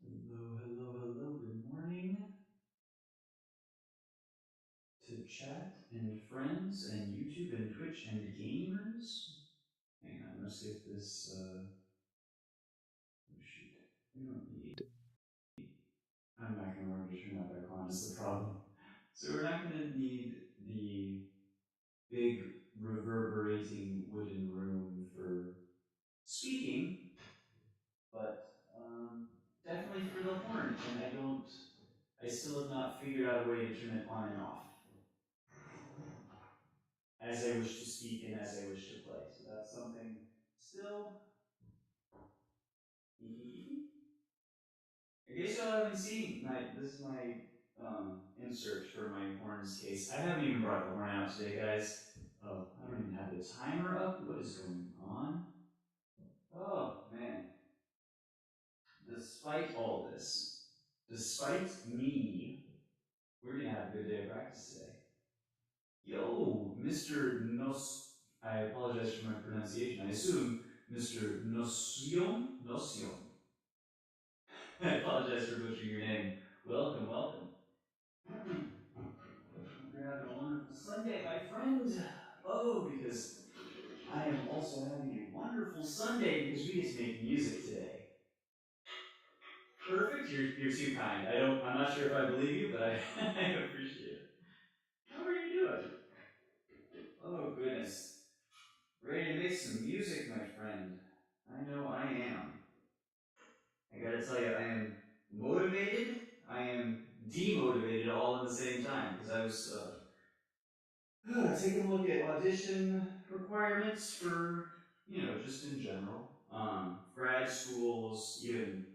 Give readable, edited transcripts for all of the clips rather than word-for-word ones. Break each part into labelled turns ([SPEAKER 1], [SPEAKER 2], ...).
[SPEAKER 1] Hello, hello, hello, good morning to chat and friends and YouTube and Twitch and gamers. Hang on, I'm gonna skip this, oh shoot, we don't need, I'm not gonna remember to turn that back on is the problem. So we're not gonna need the big reverberating wooden room for speaking, but definitely for the horn, and I still have not figured out a way to turn it on and off as I wish to speak and as I wish to play. So that's something still. I guess y'all haven't seen this is my insert for my horns case. I haven't even brought the horn out today, guys. Oh, I don't even have the timer up. What is going on? Oh man. Despite all this, despite me, we're gonna have a good day of practice today. Yo, Mr. Nos. I apologize for my pronunciation. I assume Mr. Nosion? Nosion. I apologize for butchering your name. Welcome, welcome. Hope you're having a wonderful Sunday, my friend. Oh, because I am also having a wonderful Sunday because we get to make music today. Perfect. You're too kind. I'm not sure if I believe you, but I I appreciate it. How are you doing? Oh goodness. Ready to make some music, my friend. I know I am. I gotta tell you, I am motivated. I am demotivated all in the same time because I was taking a look at audition requirements for, just in general, grad schools, even,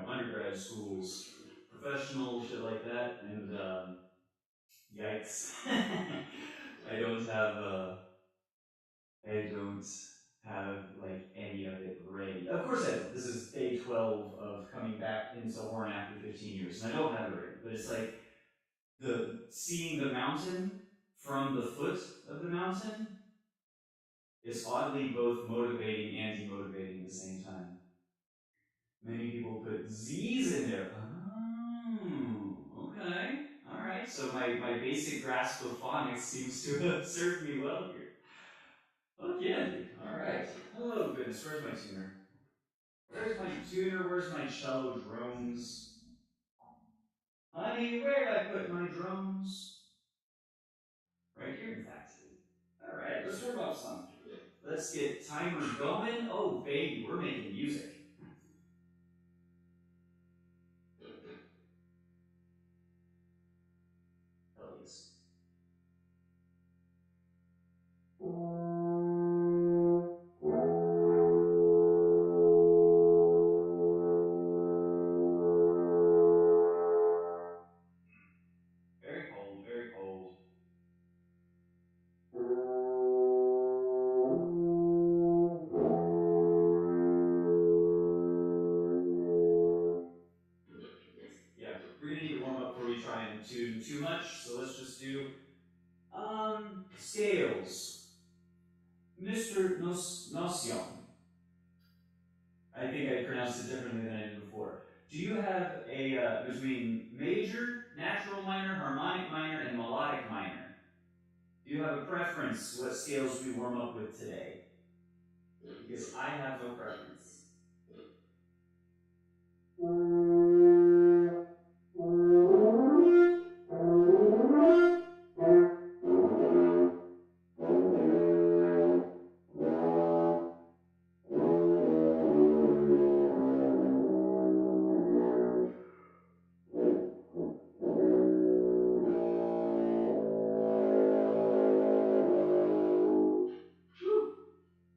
[SPEAKER 1] undergrad schools, professional shit like that, and yikes, I don't have like any of it ready. Of course I don't. This is day 12 of coming back into Horn after 15 years, and I don't have it ready. But it's like seeing the mountain from the foot of the mountain is oddly both motivating and demotivating at the same time. Many people put Z's in there. Oh, okay. All right. So my basic grasp of phonics seems to have served me well here. Fuck yeah, dude. All right. Oh, goodness. Where's my tuner? Where's my tuner? Where's my cello drones? Honey, where'd I put my drones? Right here, in fact. All right, let's warm up some. Let's get timer going. Oh, baby, we're making music. Hell yes. Very cold, very cold. Yeah, we're gonna need to warm up before we try and tune too much, so let's just do, scales. Mr. Nosion. I think I pronounced it differently than I did before. Do you have between major, natural minor, harmonic minor, and melodic minor? Do you have a preference what scales we warm up with today? Because I have no preference. Woo.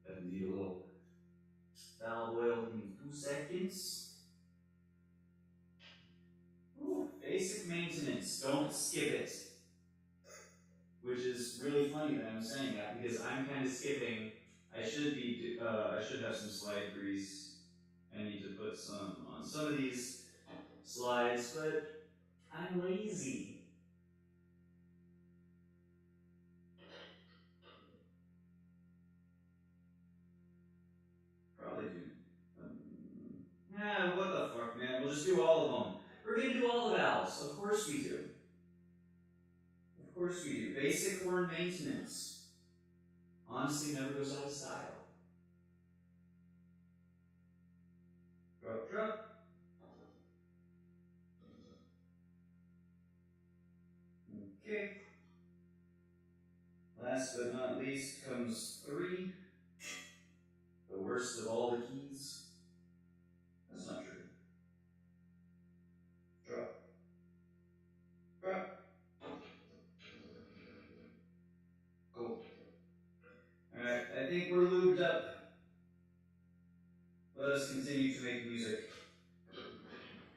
[SPEAKER 1] Definitely need a little valve oil. Give me 2 seconds. Ooh, basic maintenance. Don't skip it. Which is really funny that I'm saying that because I'm kind of skipping. I should have some slide grease. I need to put some on some of these slides, but I'm lazy. Probably do. What the fuck, man? We'll just do all of We're going to do all the vowels. Of course we do. Of course we do. Basic horn maintenance. Honestly, never goes out of style. Drop, drop. Okay. Last but not least comes 3. The worst of all the keys. That's not true. Drop. Drop. Cool. Alright, I think we're lubed up. Let us continue to make music.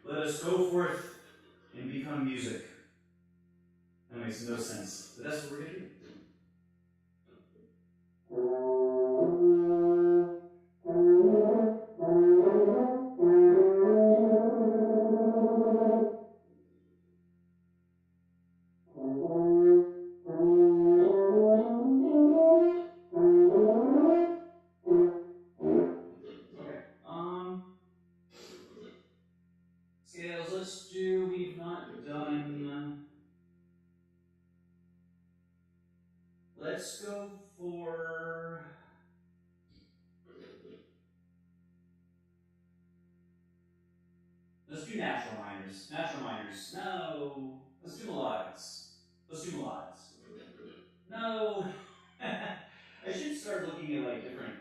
[SPEAKER 1] Let us go forth and become music. That makes no sense, but that's what we're going to do. Okay. Scales, let's do, we've not done, let's go for, let's do natural minors. Natural minors. No. Let's do melodics. Let's do melodics. No. I should start looking at like different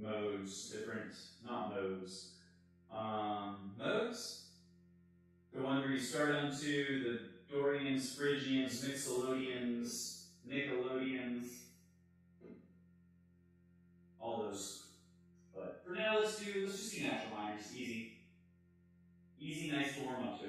[SPEAKER 1] modes, not modes. Modes? The one where you start onto the Dorians, Phrygians, Mixolydians, Nickelodeons, all those. But for now, let's just do natural minors. Easy. Easy, nice to warm up to.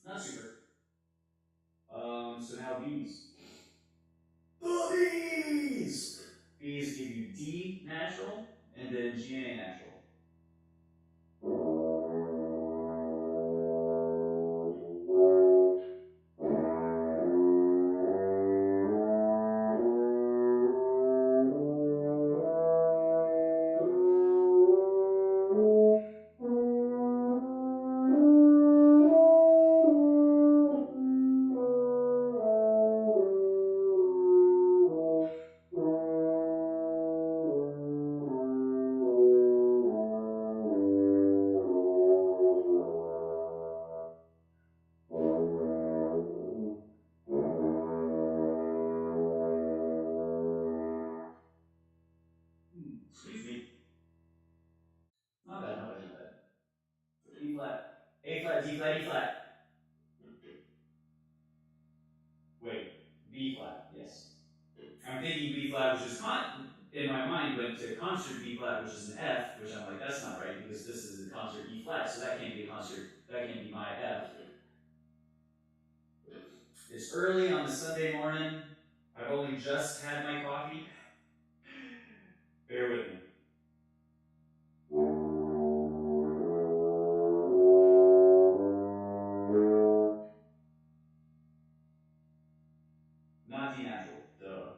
[SPEAKER 1] Not super. So now B's. The B's! B's give you D natural, and then G and A natural. Excuse me. Not bad, not bad, not bad. B flat. A flat, D flat, E flat. Wait, B flat, yes. I'm thinking B flat, which is in my mind went to concert B flat, which is an F, which I'm like, that's not right because this is a concert E flat, so that can't be a concert. That can't be my F. It's early on a Sunday morning. I've only just had my coffee. Bear with me. Not D natural. Duh.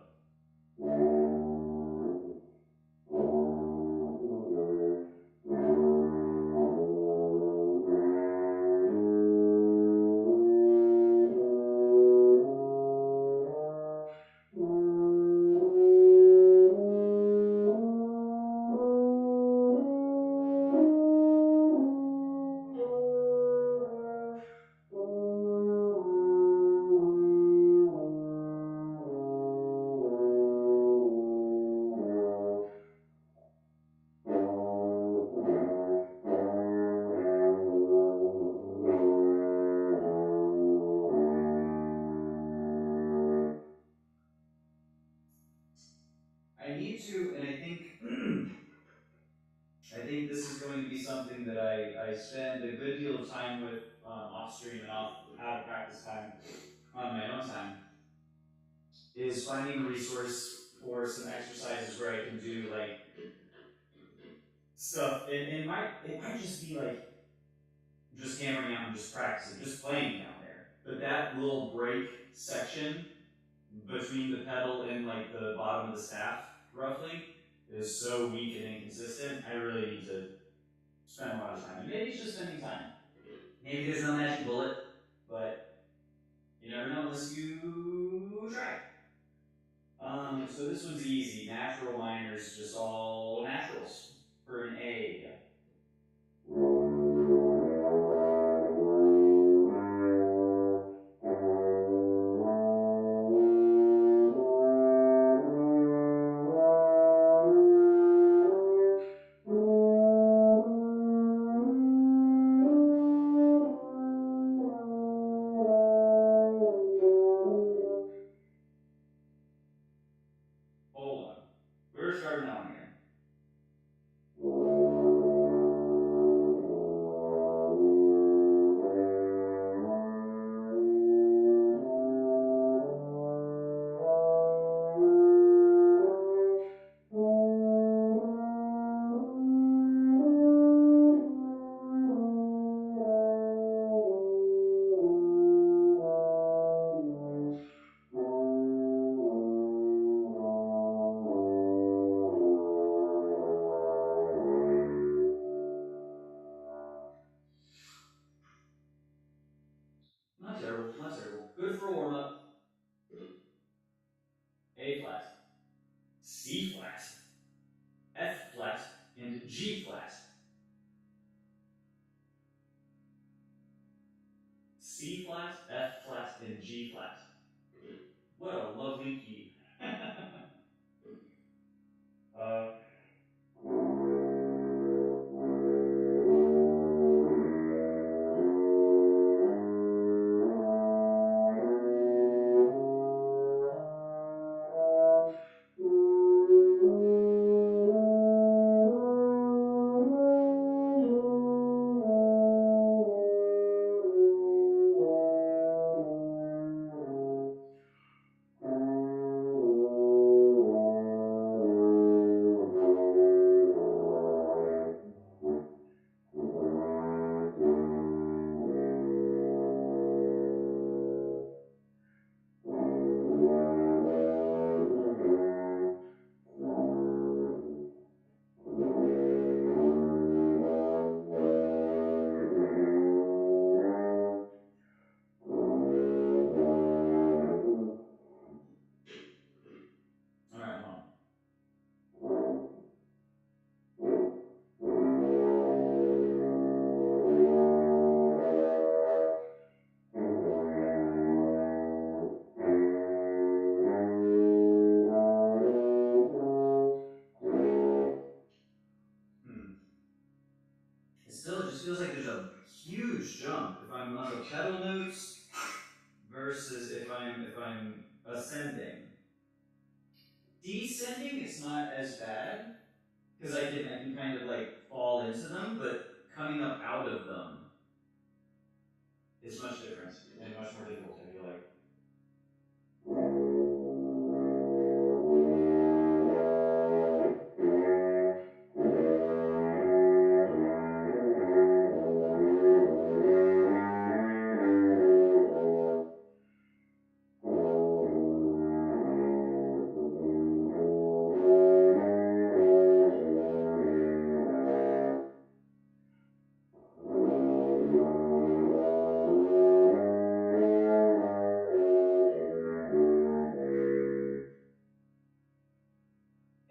[SPEAKER 1] I need to, and I think I think this is going to be something that I spend a good deal of time with off stream and off out of practice time on my own time, is finding a resource for some exercises where I can do like stuff, and it might just be like just hammering out and just practicing, just playing down there. But that little break section between the pedal and like the bottom of the staff, roughly, is so weak and inconsistent. I really need to spend a lot of time, and maybe it's just spending time. Maybe there's no magic bullet, but you never know unless you try. So this one's easy. Natural minors, just all naturals for an A. Hold on. We're starting that one again. Not terrible, not terrible. Good for a warm up. A flat, C flat, F flat, and G flat. C flat, F flat, and G flat. What a lovely key. uh, Alright, hold on. Hmm. It still just feels like there's a huge jump if I'm on the pedal notes versus if I'm ascending. Descending, it's not as bad because I can kind of like fall into them, but coming up out of them is much different and much more difficult, I feel like.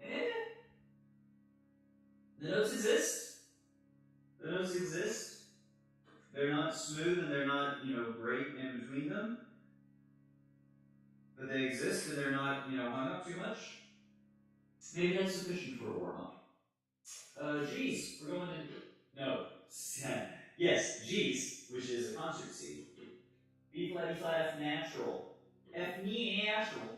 [SPEAKER 1] Eh, the notes exist. The notes exist. They're not smooth and they're not, great in between them, but they exist and they're not, hung up too much. Maybe that's sufficient for a warm up. G's. We're going in. No. Yes, G's, which is a concert C. B flat, E flat, F natural. F natural.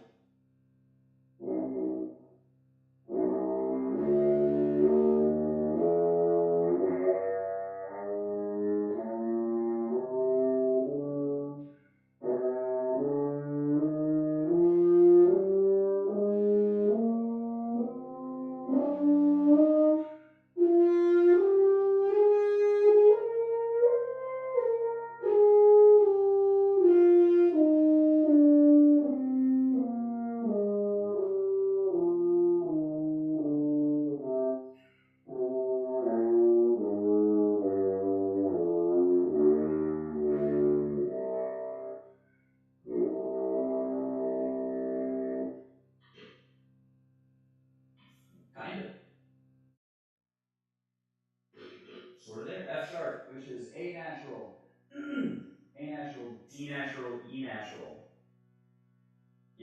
[SPEAKER 1] D natural, E natural.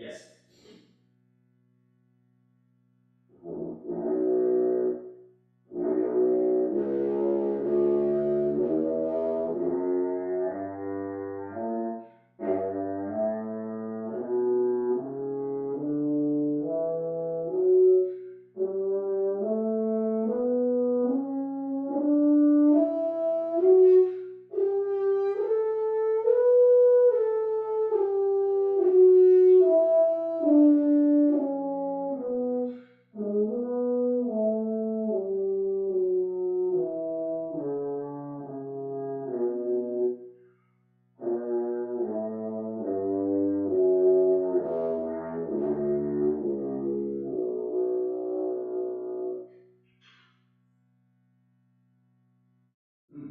[SPEAKER 1] Yes. Mm.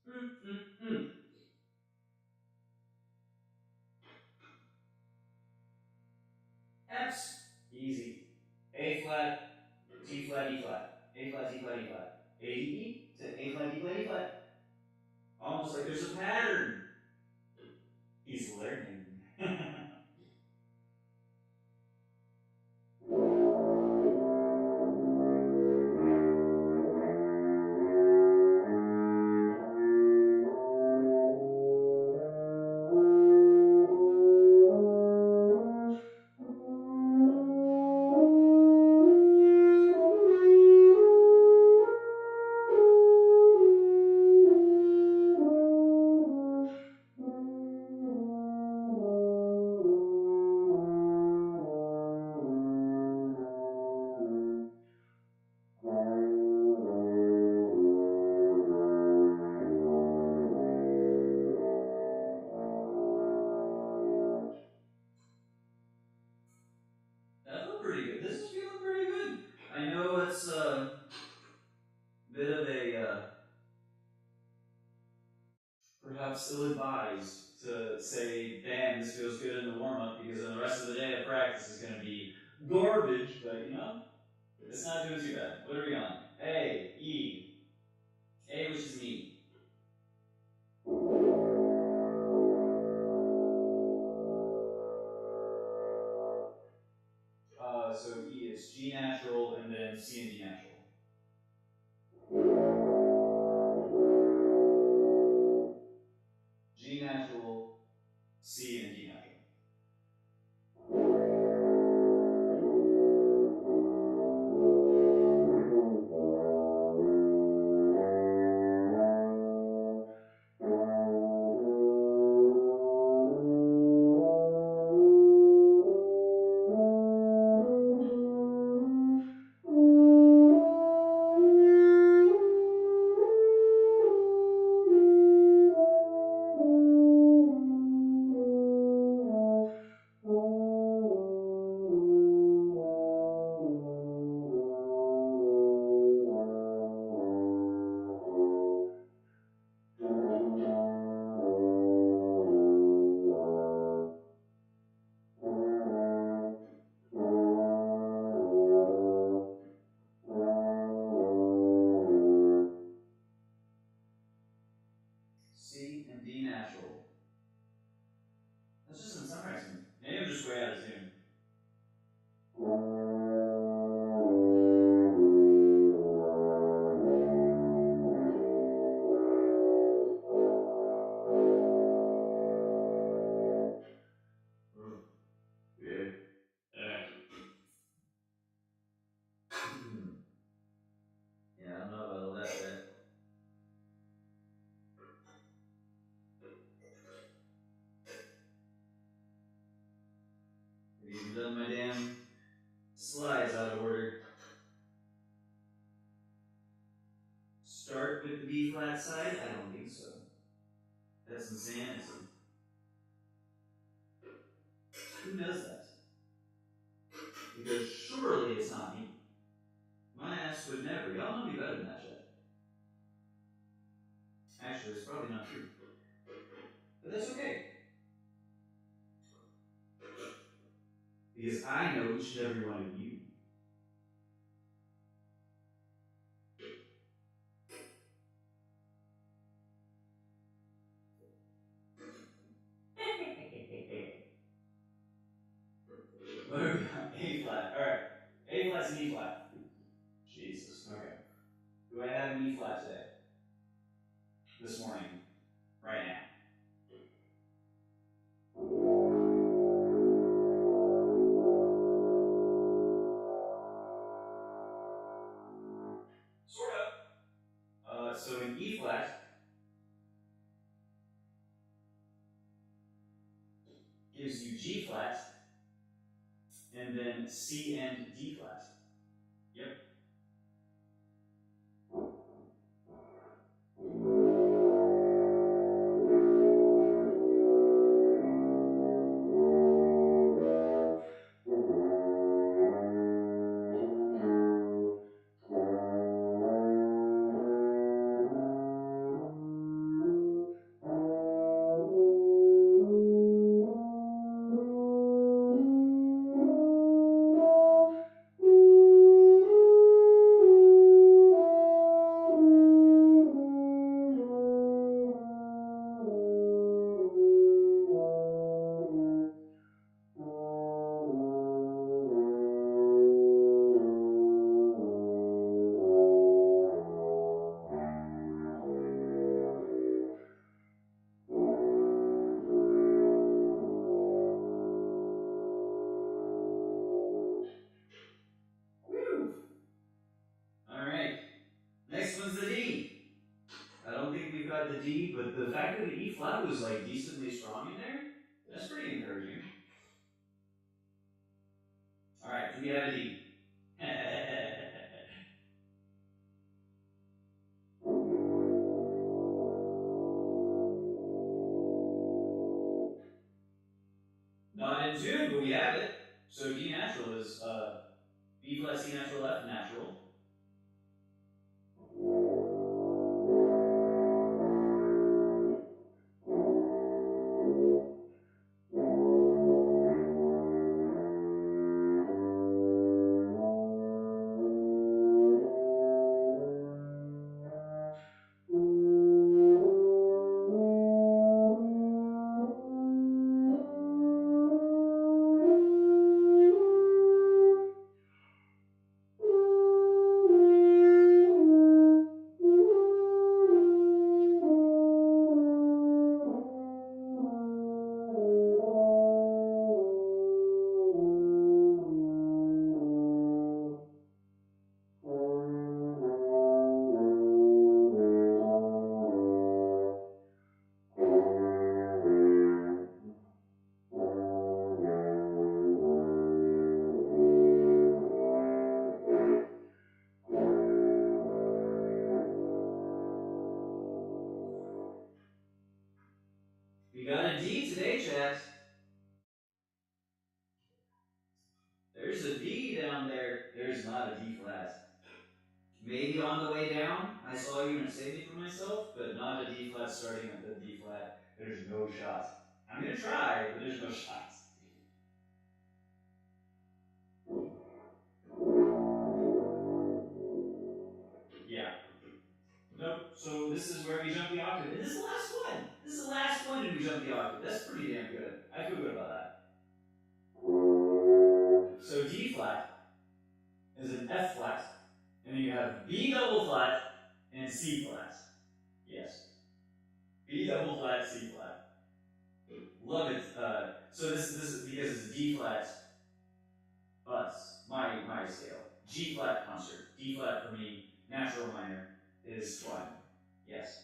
[SPEAKER 1] Mm, mm, mm. F's. Easy. A flat, D flat, E flat. A flat, D flat, E flat. A, D, E to A flat, D flat, E flat. Almost like there's a pattern. He's learning. That felt pretty good. This is feeling pretty good. I know it's a bit of a perhaps ill-advised to say, damn, this feels good in the warm-up, because then the rest of the day of practice is going to be garbage, but you know, it's not doing too bad. What are we on? A, E. A, which is me. So E, it's G natural, and then C and D natural. G natural, C and D natural. C and D natural. That's just in some writing. Maybe I'm just way out of tune. Ugh. Yeah. Yeah, I don't know about all that yet. I've even done my damn slides out of order. Start with the B flat side? I don't think so. That's insanity. Who does that? Because surely it's not me. My ass would never. Y'all know me better than that, Chet. Actually, it's probably not true. But that's okay. Because I know each and every one of you. A flat. All right. A flat's an E flat. Jesus. Okay. Do I have an E flat today? This morning, right now. Sort of. So an E flat gives you G flat, and then C and D flat. Yep. Woo! All right. Next one's the D. I don't think we've got the D, but the fact that the E flat was like decently strong in there, that's pretty encouraging. All right, do we have a D? Not in tune, but we have it. So D natural is B flat, C natural, F natural. We got a D today, chat. There's a D down there. There's not a D flat. Maybe on the way down, I saw you and it saved me from myself, but not a D flat starting at the D flat. There's no shot. I'm gonna try, but there's no shot. Yeah. Nope. So this is where we jump the octave. And this is the last one! This is the last one and we jump the octave. That's pretty damn good. I feel good about that. So D flat is an F flat, and then you have B double flat and C flat. Yes. B double flat, C flat. Love it. So this because it's a D flat, my scale. G flat concert. D flat for me, natural minor, is fun. Yes.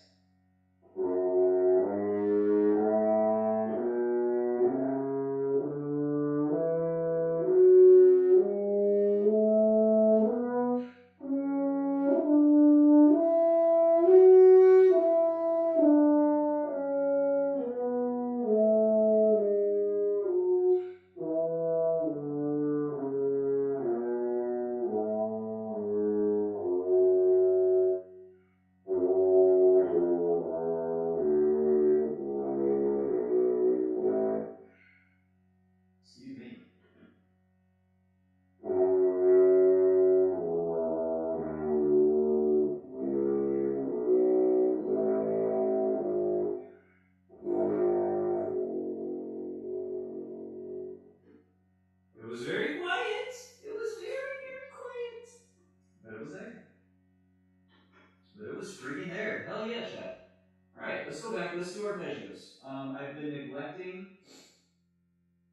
[SPEAKER 1] let's do arpeggios. I've been neglecting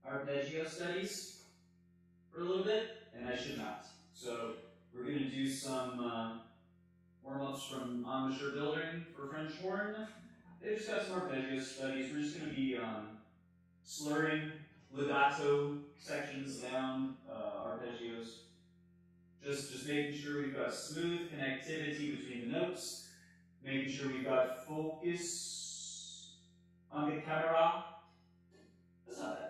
[SPEAKER 1] arpeggio studies for a little bit, and I should not. So we're gonna do some warm-ups from Embouchure Building for French horn. They've just got some arpeggio studies. We're just gonna be slurring legato sections down arpeggios. Just making sure we've got smooth connectivity between the notes, making sure we've got focus on the camera. That's not bad.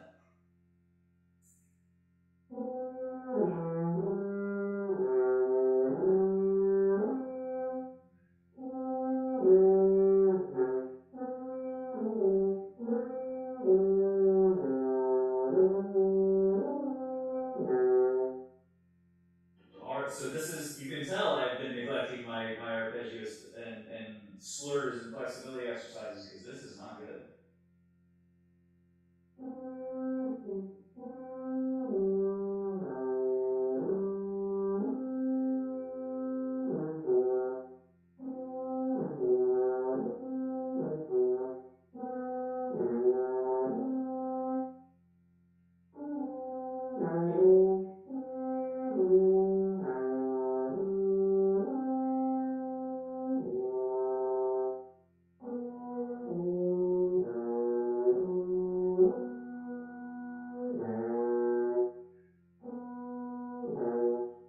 [SPEAKER 1] So this is, you can tell I've been neglecting my arpeggios and slurs and flexibility exercises because this is not good.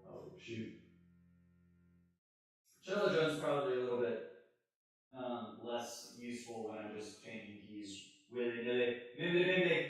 [SPEAKER 1] Oh shoot. Cello drone's probably a little bit less useful when I'm just changing keys willy nilly. Bimbity bimbity.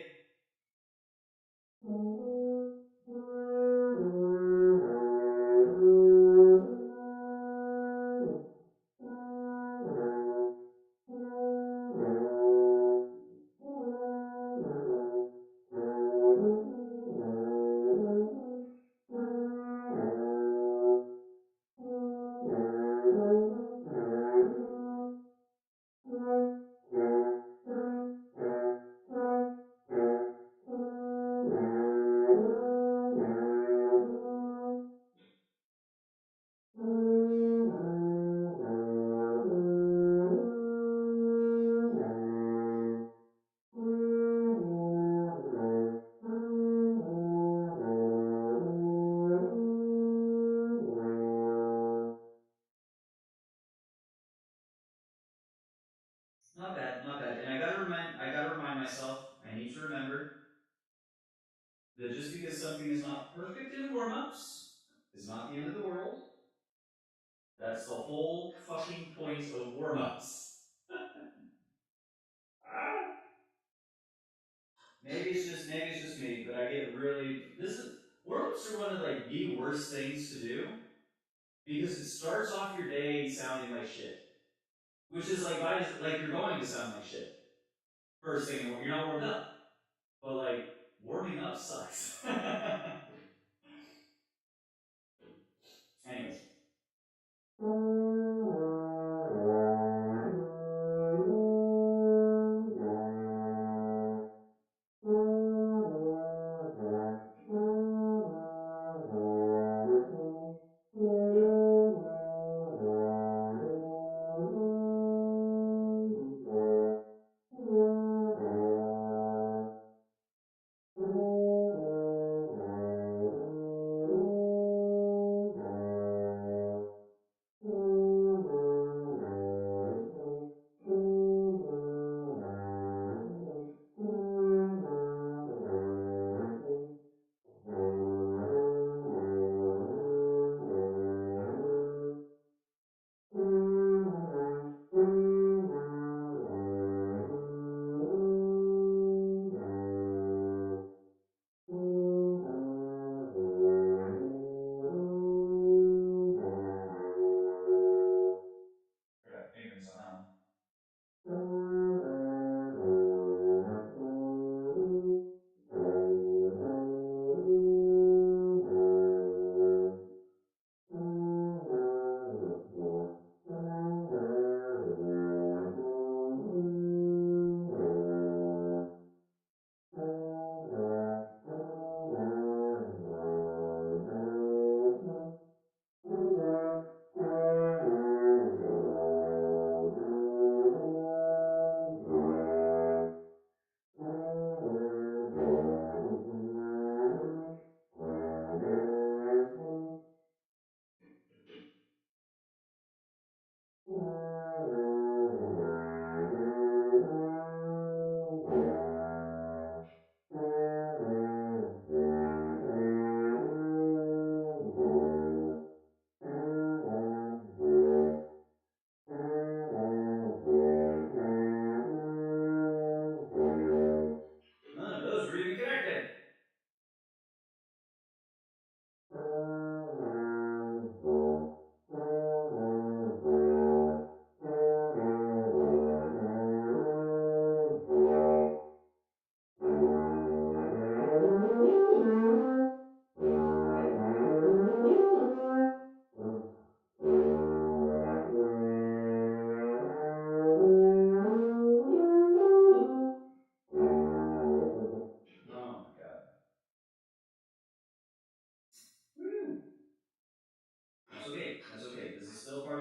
[SPEAKER 1] Not bad, not bad. And I gotta remind myself, I need to remember that just because something is not perfect in warm-ups is not the end of the world. That's the whole fucking point of warm-ups. Ah. Maybe it's just me, but I get really this is warm-ups are one of like the worst things to do because it starts off your day sounding like shit. Which is like like you're going to sound like shit first thing you're not warmed up. But like warming up sucks. Anyways.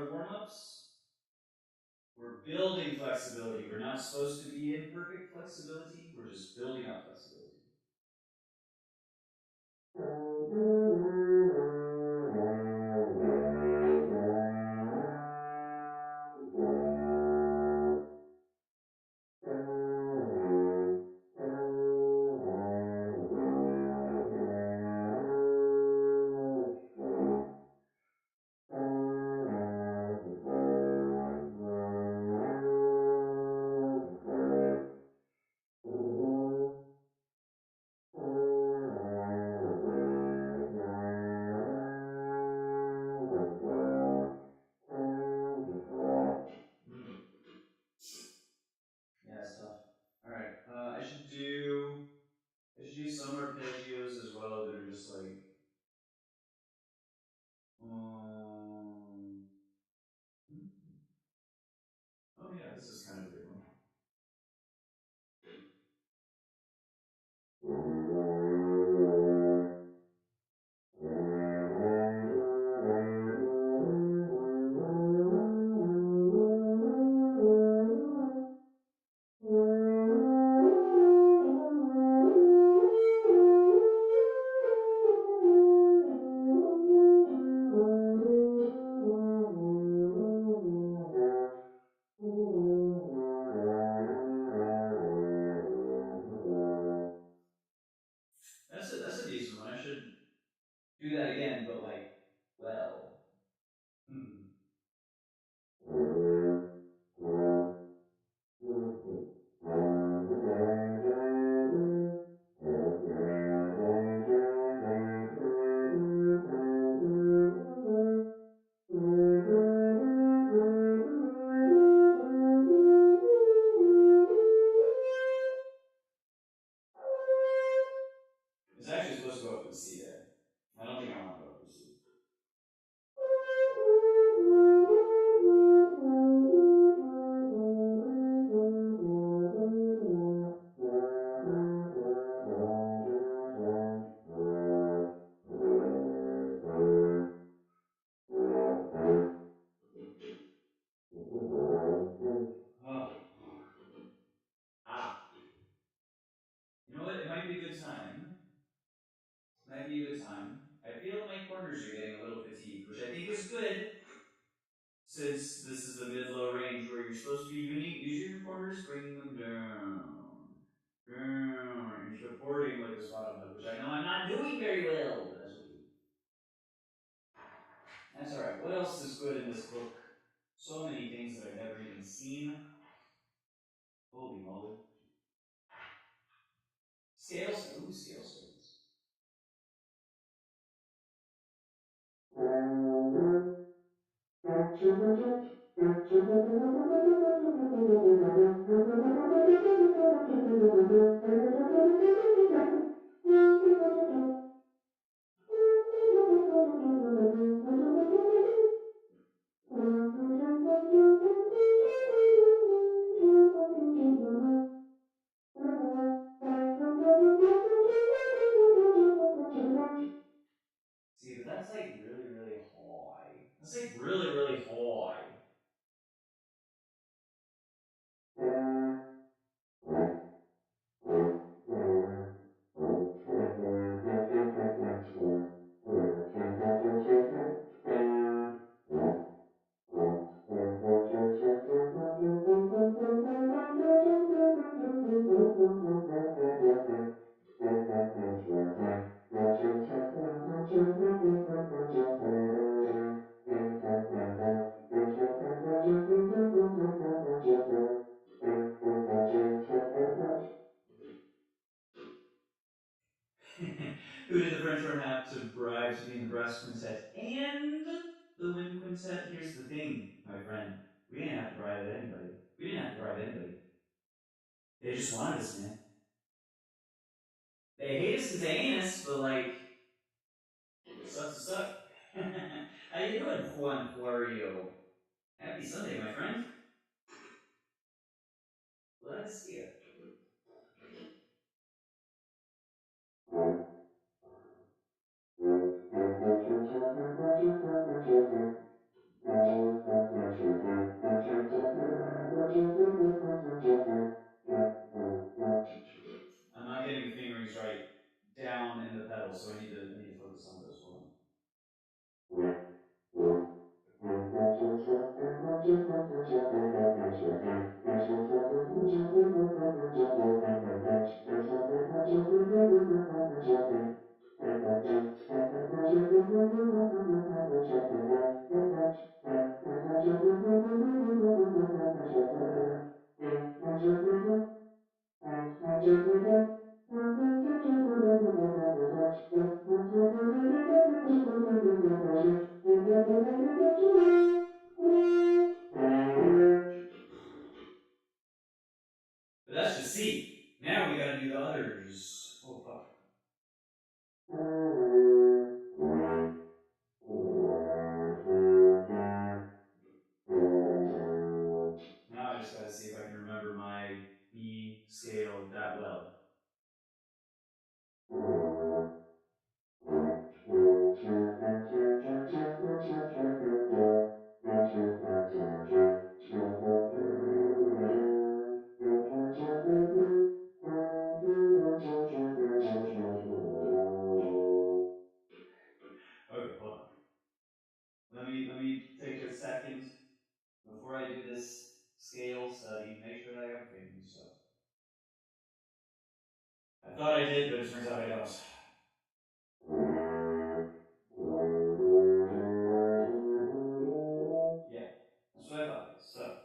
[SPEAKER 1] our warm-ups. We're building flexibility. We're not supposed to be in perfect flexibility. We're just building up flexibility. Mm. Yeah, it's tough. All right, I should do some arpeggios as well that are just like, um, oh yeah, this is kind of a good one. That's a decent one. I should do that again, but like, well. It's actually supposed to go up to a C there. I don't think I want to go up to a C. Oh. Ah. You know what? It might be a good time. Might be a good time. I feel my corners are getting a little fatigued, which I think is good, since this is the mid-low range where you're supposed to be using your corners, bringing them down, and supporting like this bottom hug, which I know I'm not doing very well, but that's okay. That's all right. What else is good in this book? So many things that I've never even seen. Holy moly! Scales. Ooh, scale studies. See, but that's like really, really high. That's like really, really high. Who did the French horn have to bribe to be in the brass quintet and the wind quintet? Here's the thing, my friend. We didn't have to bribe anybody. We didn't have to bribe anybody. They just wanted us, man. They hate us because they ain't us, but like, sucks to suck. How you doing, Juan Juario? Happy Sunday, my friend. Glad to see you. But that's just C. Now we got to do the others. Oh fuck. Now I just got to see if I can remember my B scale that well. Okay, hold on. Let me take a second before I do this scale study. Make sure that I have things. So I thought I did, but it turns out I don't. Yeah, that's what I thought. Yes. So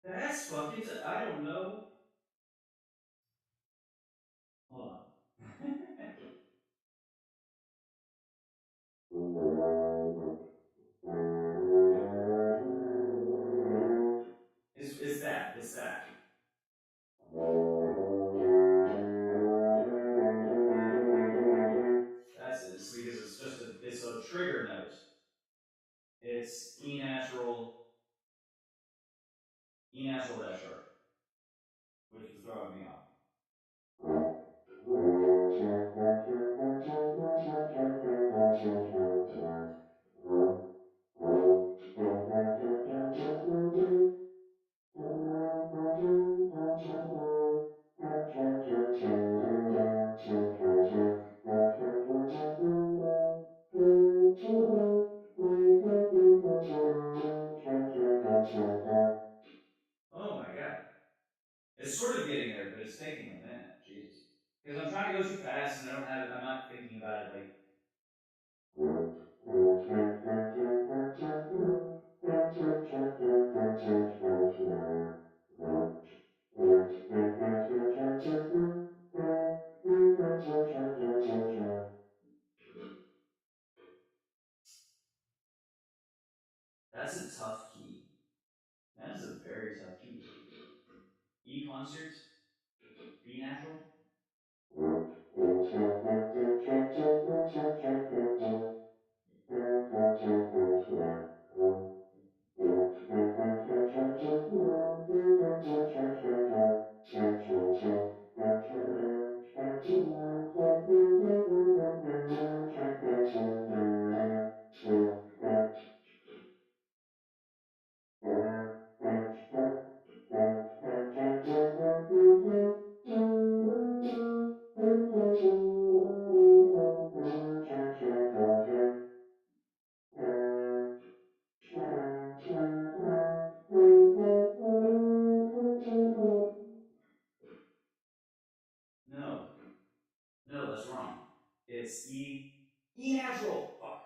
[SPEAKER 1] that's fucking. I don't know. Hold on. It's that. It's that. That's it. It's because it's a trigger note. It's E natural dash sharp, which was throwing me off. Oh my god. It's sort of getting there, but it's taking a minute. Jesus. Because I'm trying to go too fast and I'm not thinking about it like. That's a tough key. That is a very tough key. E concert, B natural. No, no, that's wrong. It's E natural. Fuck.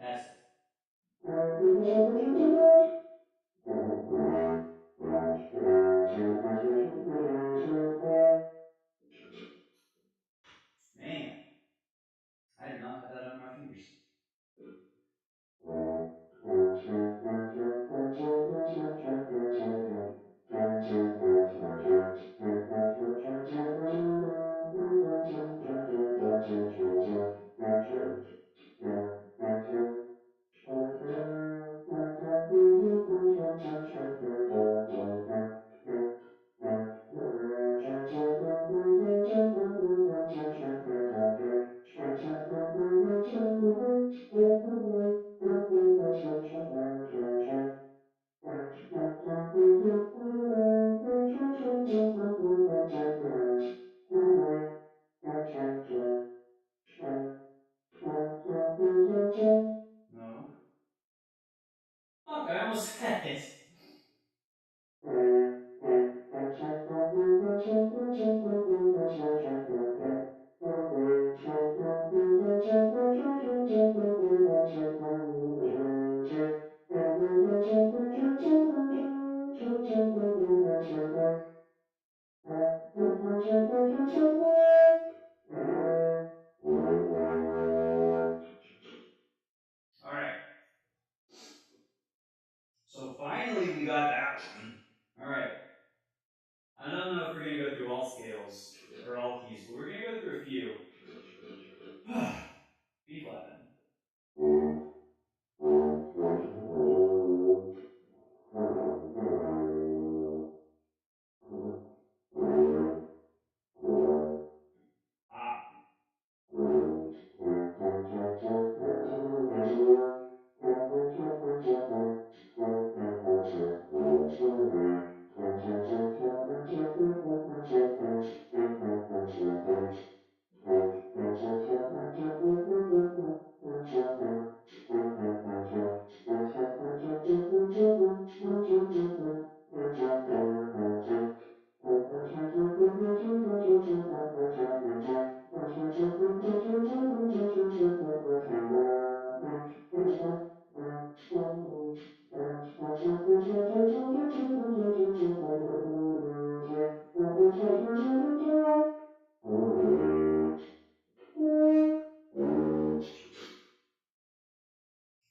[SPEAKER 1] That's it. Man, I did not have that under my fingers. going to go through all scales or all keys, but we're going to go through a few. B flat then. Ah.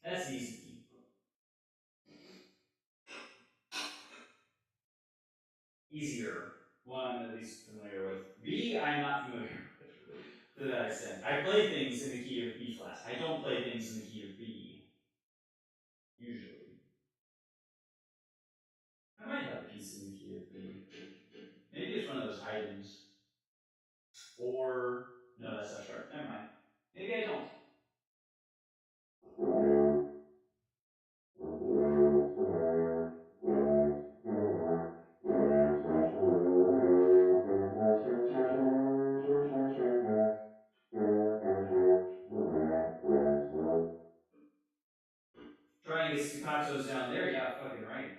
[SPEAKER 1] That's an easy key. Easier. One I'm at least familiar with. B, I'm not familiar with to that extent. I play things in the key of B flat. I don't play things in the key of B. Usually. I might have a piece in the key of B. Maybe it's one of those items. Or... No, that's F sharp. Never mind. Maybe I don't. Trying to get staccatos down there? Yeah, fucking right.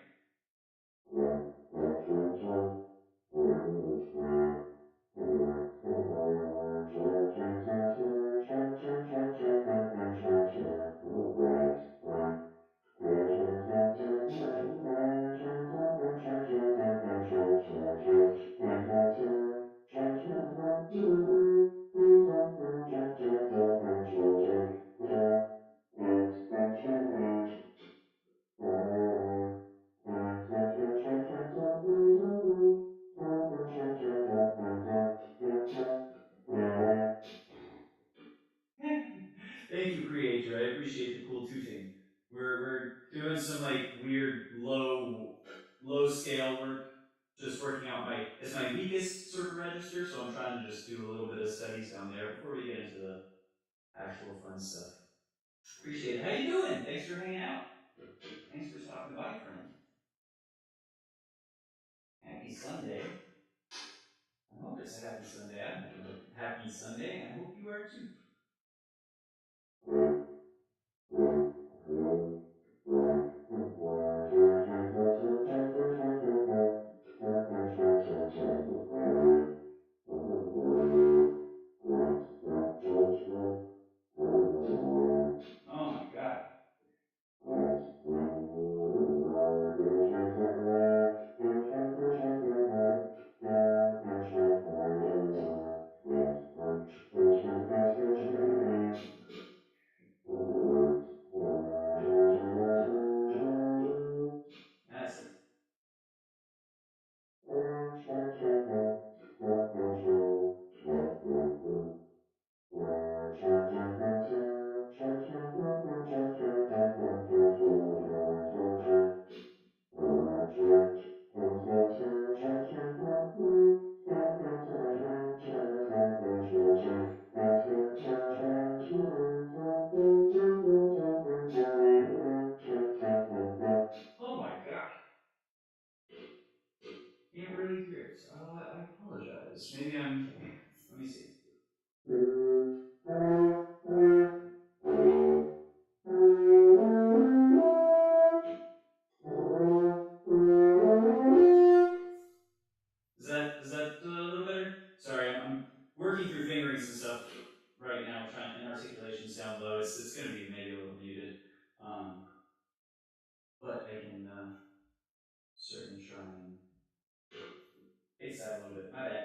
[SPEAKER 1] Thank you, creator. I appreciate the cool tooting. We're doing some like weird low scale work. Just working out it's my weakest sort of register, so I'm trying to just do a little bit of studies down there before we get into the actual fun stuff. Appreciate it. How you doing? Thanks for hanging out. Thanks for stopping by, friend. Happy Sunday. I hope it's a happy Sunday. I'm having a happy Sunday, and I hope you are too. Oh my god. That's it. Oh my god. Can't really hear it. I apologize. Maybe I'm... Let me see. Is that a little better? Sorry, I'm working through fingerings and stuff right now, and articulations down low. It's going to be maybe a little muted, but I can certainly try and fix that a little bit. My bad.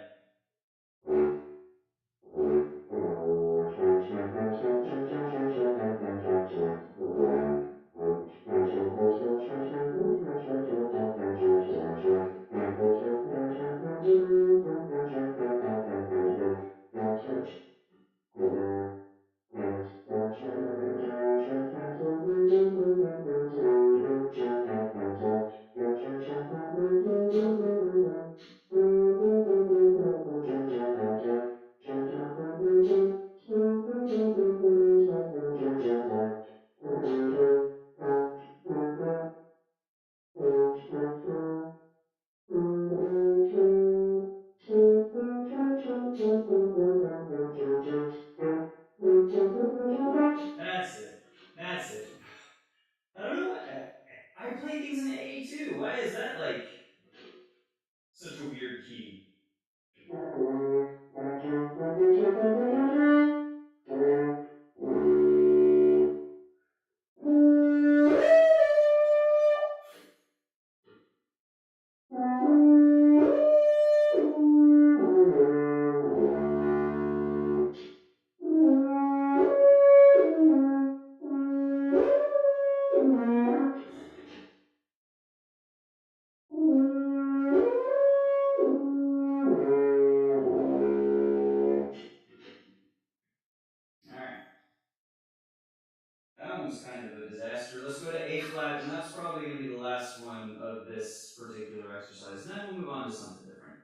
[SPEAKER 1] on to something different.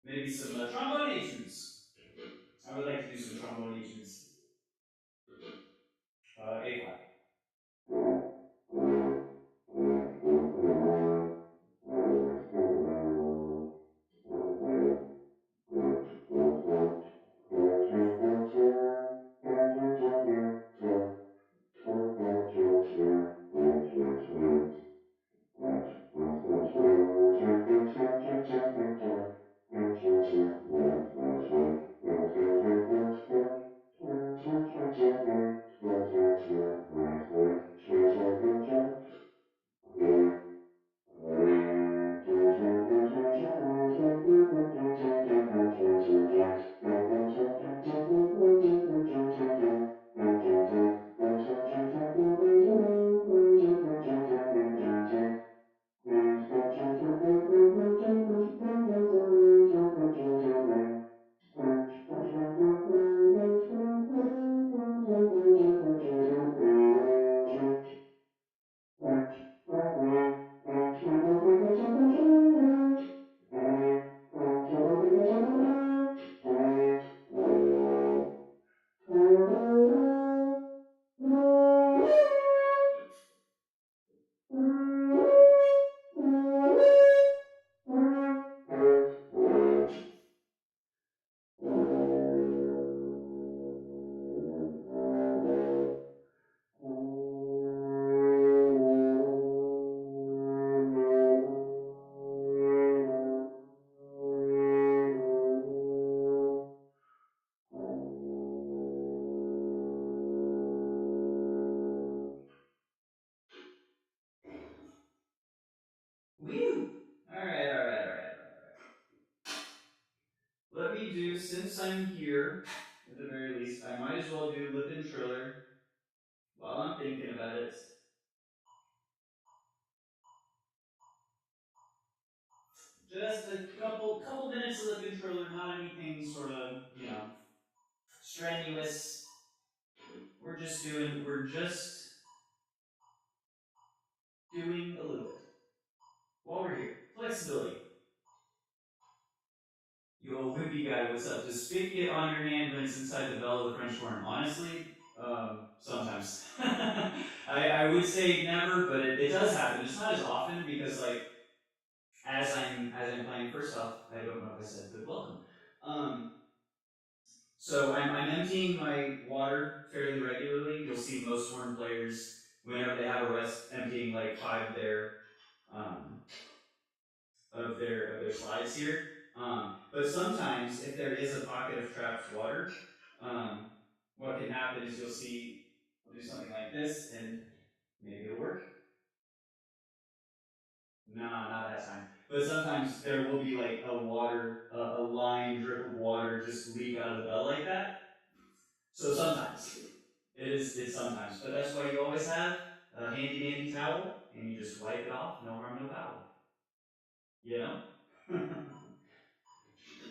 [SPEAKER 1] Maybe some trombone etudes. I would like to do some trombone etudes. A flat. Woo! Alright. Let me do, since I'm here, at the very least, I might as well do Lip and Triller while I'm thinking about it. Just a couple minutes of Lip and Triller, not anything sort of, strenuous. We're just doing a little bit. While we're here. Flexibility. Yo, wimpy guy, what's up? Does spit get on your hand when it's inside the bell of the French horn? Honestly, sometimes. I would say never, but it does happen. It's not as often because, like, as I'm playing. First off, I don't know if I said, but welcome. Um, so I'm emptying my water fairly regularly. You'll see most horn players, whenever they have a rest, emptying like 5 um, of their slides here. But sometimes, if there is a pocket of trapped water, um, what can happen is you'll see I'll do something like this, and maybe it'll work. Nah, not that time. But sometimes there will be like a line drip of water just leak out of the bell like that. So sometimes it's sometimes, but that's why you always have a handy dandy towel, and you just wipe it off. No harm, no foul. You know.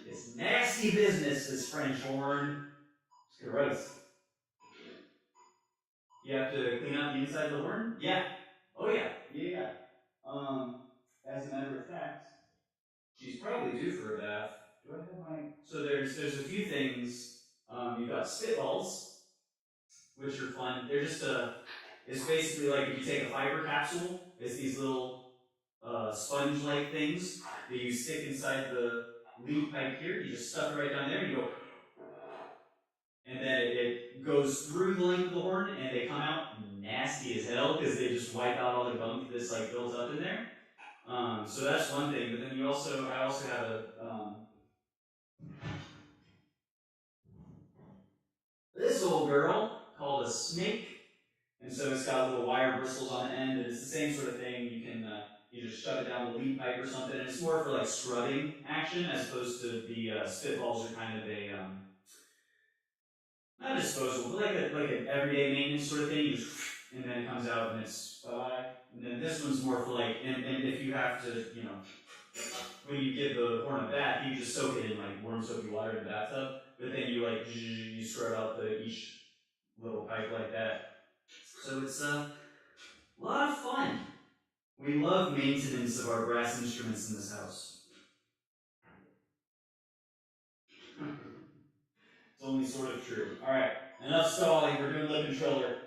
[SPEAKER 1] It's nasty business, this French horn. It's gross. You have to clean out the inside of the horn? Yeah. Oh yeah. Um, as a matter of fact, she's probably due for a bath. Do I have my? So there's a few things. You've got spitballs, which are fun. They're just it's basically like if you take a fiber capsule. It's these little sponge-like things that you stick inside the lead pipe here. You just stuff it right down there, and you go, and then it goes through the length of the horn, and they come out nasty as hell because they just wipe out all the gunk that's like built up in there. So that's one thing. But then I also have a this old girl called a snake, and so it's got little wire bristles on the end, and it's the same sort of thing. You just shove it down the lead pipe or something, and it's more for like scrubbing action as opposed to the spitballs are kind of a not disposable, but like an everyday maintenance sort of thing. You just and then it comes out and it's bye bye. And then this one's more for like and if you have to when you give the horn a bath, you just soak it in like warm soapy water in the bathtub. But then you like you scrub out each little pipe like that. So it's a lot of fun. We love maintenance of our brass instruments in this house. It's only sort of true. All right, enough stalling. We're doing lip and triller.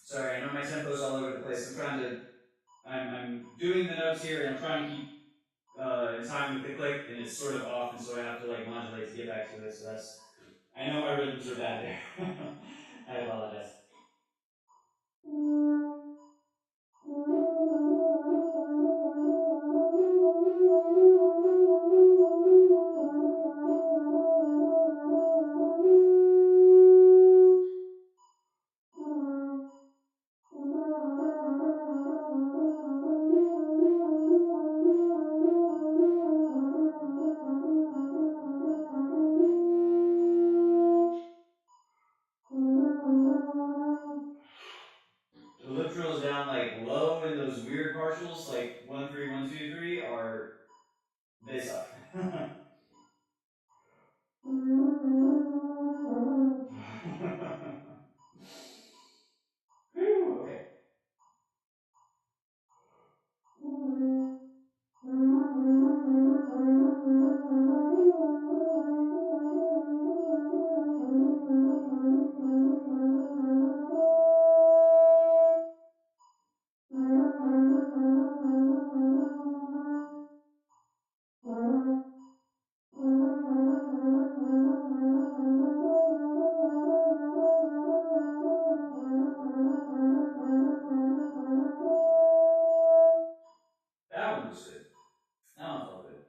[SPEAKER 1] Sorry, I know my tempo's all over the place. I'm doing the notes here, and I'm trying to keep in time with the click, and it's sort of off, and so I have to like modulate to get back to it. So that's, I know my rhythms are bad there. I apologize. The lip trills down like low in those weird partials, like 1 3 1 2 3, are they suck. Whew, okay. That one was good. That one felt good.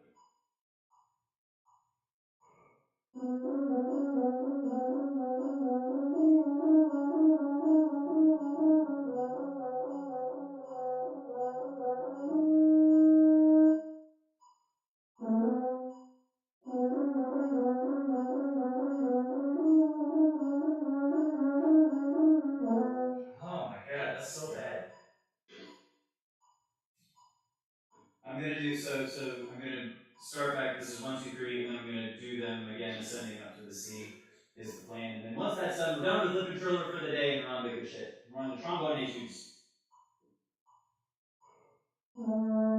[SPEAKER 1] Oh my god, that's so bad. I'm gonna do so. I'm gonna start back. This is 1 2 3, and then I'm gonna do them again, ascending up to the C. Is the plan, and then once that's done, we're done with lip and triller for the day, and we're on to good shit. We're on to trombone etudes. Oh.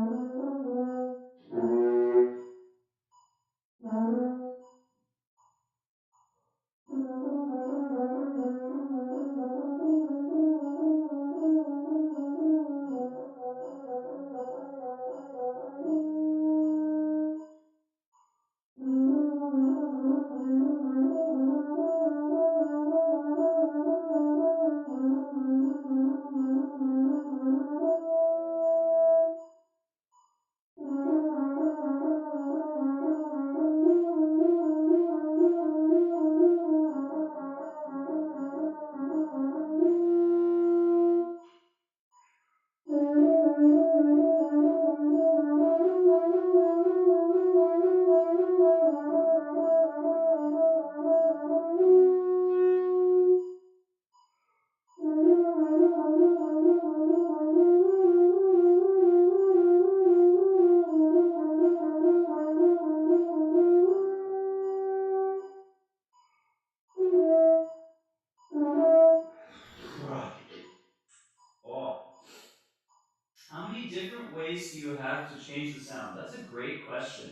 [SPEAKER 1] How many different ways do you have to change the sound? That's a great question.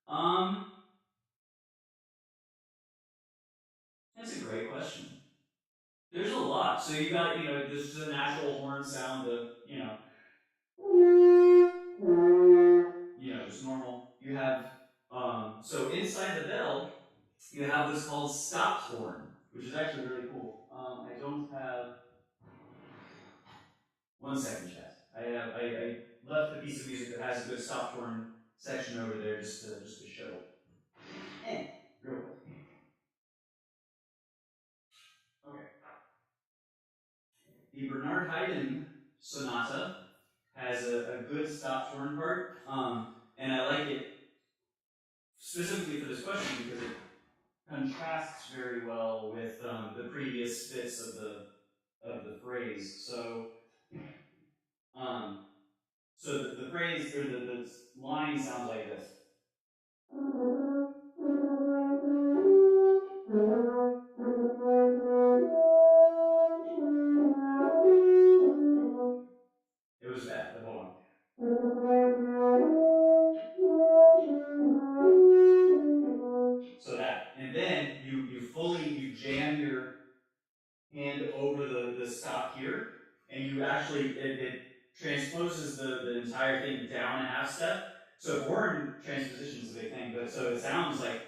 [SPEAKER 1] Um, that's a great question. There's a lot. So you got, there's just a natural horn sound of, just normal. You have, so inside the bell, you have what's called stopped horn, which is actually really cool. I don't have. 1 second, chat. I left the piece of music that has a good stopped horn section over there just to show. Eh, real quick. the Bernard Haydn sonata has a good stopped horn part, and I like it specifically for this question because it contrasts very well with the previous bits of the phrase. Um, so the phrase or the line sounds like this. It was bad, but hold on. So that, and then you jam your hand over the stop here, and you actually it transposes the entire thing down a half step. So for horn transposition is a big thing, but so it sounds like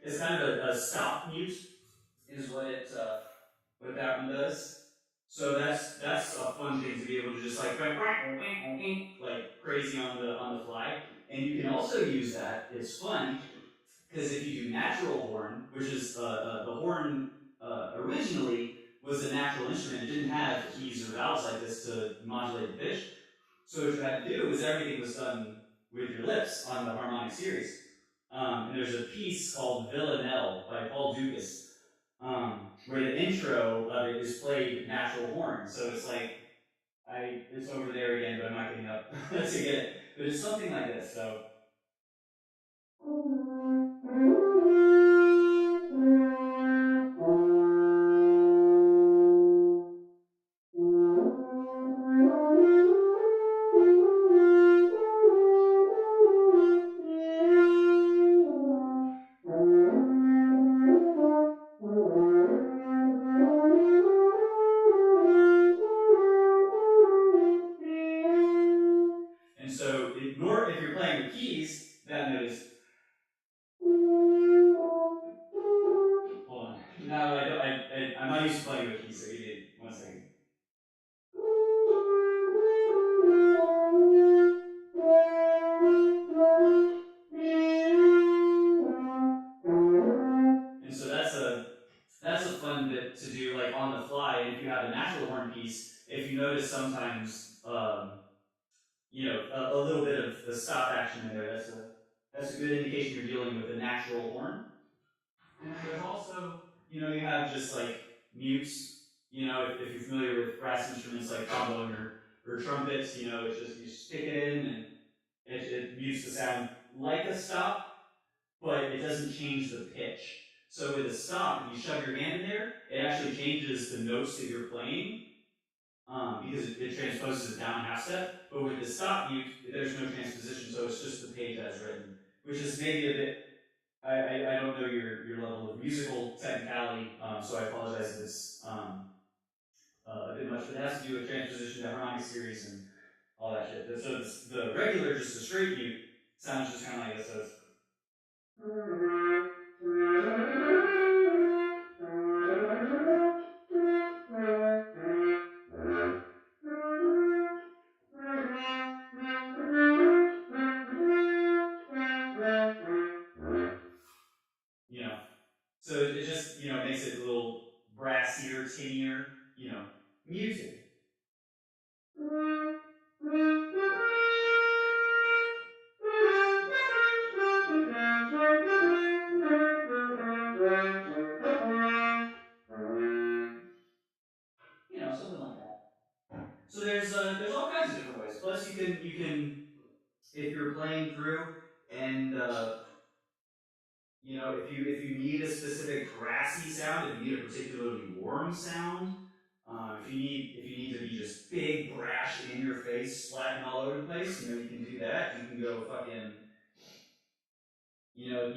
[SPEAKER 1] it's kind of a stop mute is what that one does. So that's a fun thing to be able to just like crazy on the fly. And you can also use that. It's fun because if you do natural horn, which is the horn originally was a natural instrument, it didn't have keys or valves like this to modulate the pitch. So what you had to do is everything was done with your lips on the harmonic series. And there's a piece called Villanelle by Paul Dukas, where the intro of it is played natural horn. So it's like it's over there again, but I'm not getting up to get it. But it's something like this. So. And so, if you're playing with keys, that note is. Hold on. No, I don't. I'm not used to playing with keys. So give me 1 second. And so that's a fun bit to do like on the fly. And if you have a natural horn piece, if you notice sometimes a little bit of the stop action in there, that's a good indication you're dealing with a natural horn. And then there's also, you have just like mutes. If you're familiar with brass instruments like trombone or trumpets, it's just you stick it in and it mutes the sound like a stop, but it doesn't change the pitch. So with a stop, if you shove your hand in there, it actually changes the notes that you're playing because it transposes it down a half step. But with the stop mute, there's no transposition, so it's just the page as written, which is maybe a bit. I don't know your level of musical technicality, so I apologize if it's a bit much, but it has to do with transposition to harmonic series and all that shit. So the regular, just a straight mute, sounds just kind of like this. So it's. You know, so it just makes it a little brassier, tinier, muted. Something like that. So there's all kinds of different ways. Plus, you can if you're playing through and if you need a specific brassy sound, if you need a particularly warm sound, if you need to be just big, brash, in your face, slapping all over the place, you can do that. You can go fucking, at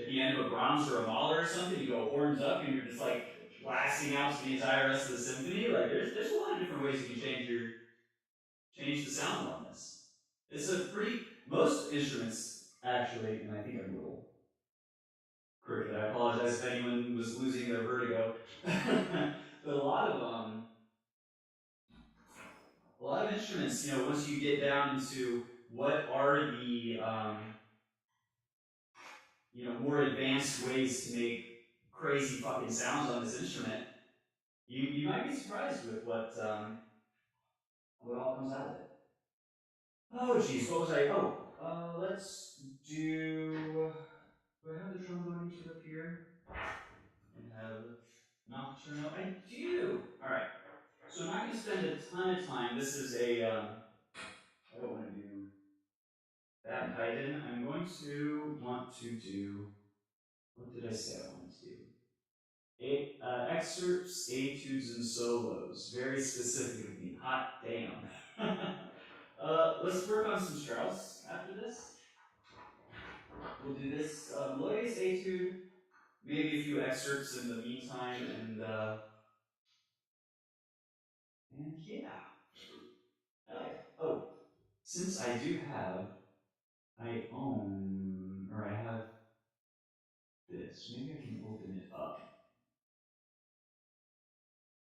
[SPEAKER 1] the end of a Brahms or a Mahler or something, you go horns up and you're just like blasting out to the entire rest of the symphony. Like there's a lot of different ways you can change the sound on this. It's most instruments actually, and I think I'm a little crooked. I apologize if anyone was losing their vertigo. But a lot of instruments, once you get down into what are the more advanced ways to make crazy fucking sounds on this instrument, you might be surprised with what all comes out of it. Oh geez, what was I? Oh, let's do. Do I have the trombone etude up here? I have nocturno. I do. All right. So I'm not going to spend a ton of time. This is a. I don't want to do that Haydn. I'm going to want to do. What did I say I wanted to do? Excerpts, etudes, and solos. Very specific of me. Hot damn. Let's work on some Strauss after this. We'll do this Melodious Etude, maybe a few excerpts in the meantime, and yeah, hell yeah. Oh, since I do have, I own, or I have this. Maybe I can open it up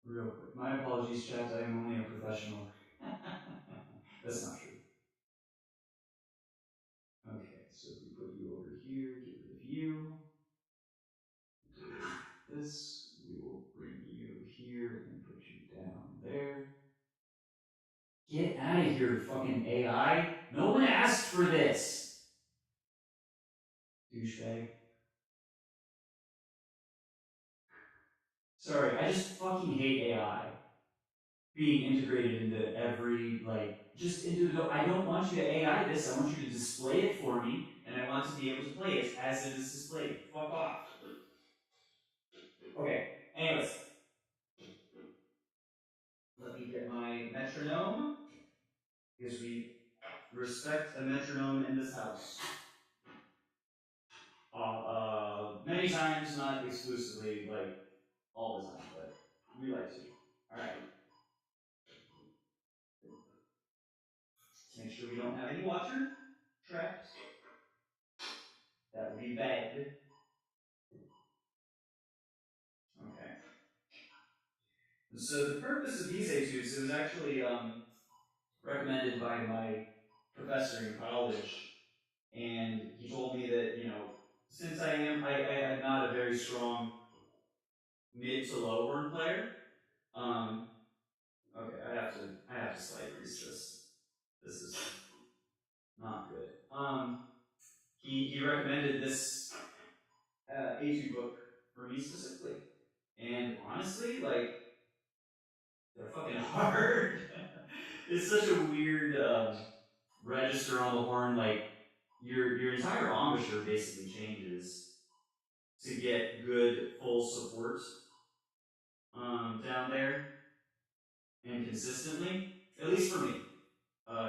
[SPEAKER 1] real quick. My apologies, chat. I am only a professional. That's not true. Okay, so if we put you over here, get rid of you. Do this. We will bring you here and put you down there. Get out of here, fucking AI. No one asked for this. Douchebag. Sorry, I just fucking hate AI being integrated into every, just into the. I don't want you to AI this. I want you to display it for me, and I want to be able to play it as it is displayed. Fuck off. Okay, anyways. Let me get my metronome, because we respect a metronome in this house. Many times, not exclusively, all the time, but we like to. All right. Let's make sure we don't have any water trapped. That would be bad. Okay. So the purpose of these etudes, it was actually recommended by my professor in college, and he told me that since I'm not a very strong mid to low horn player. Um, okay, I have to slide grease this. This is not good. He recommended this etude book for me specifically, and honestly, they're fucking hard. It's such a weird register on the horn. Like your entire embouchure basically changes to get good full support down there and consistently. At least for me,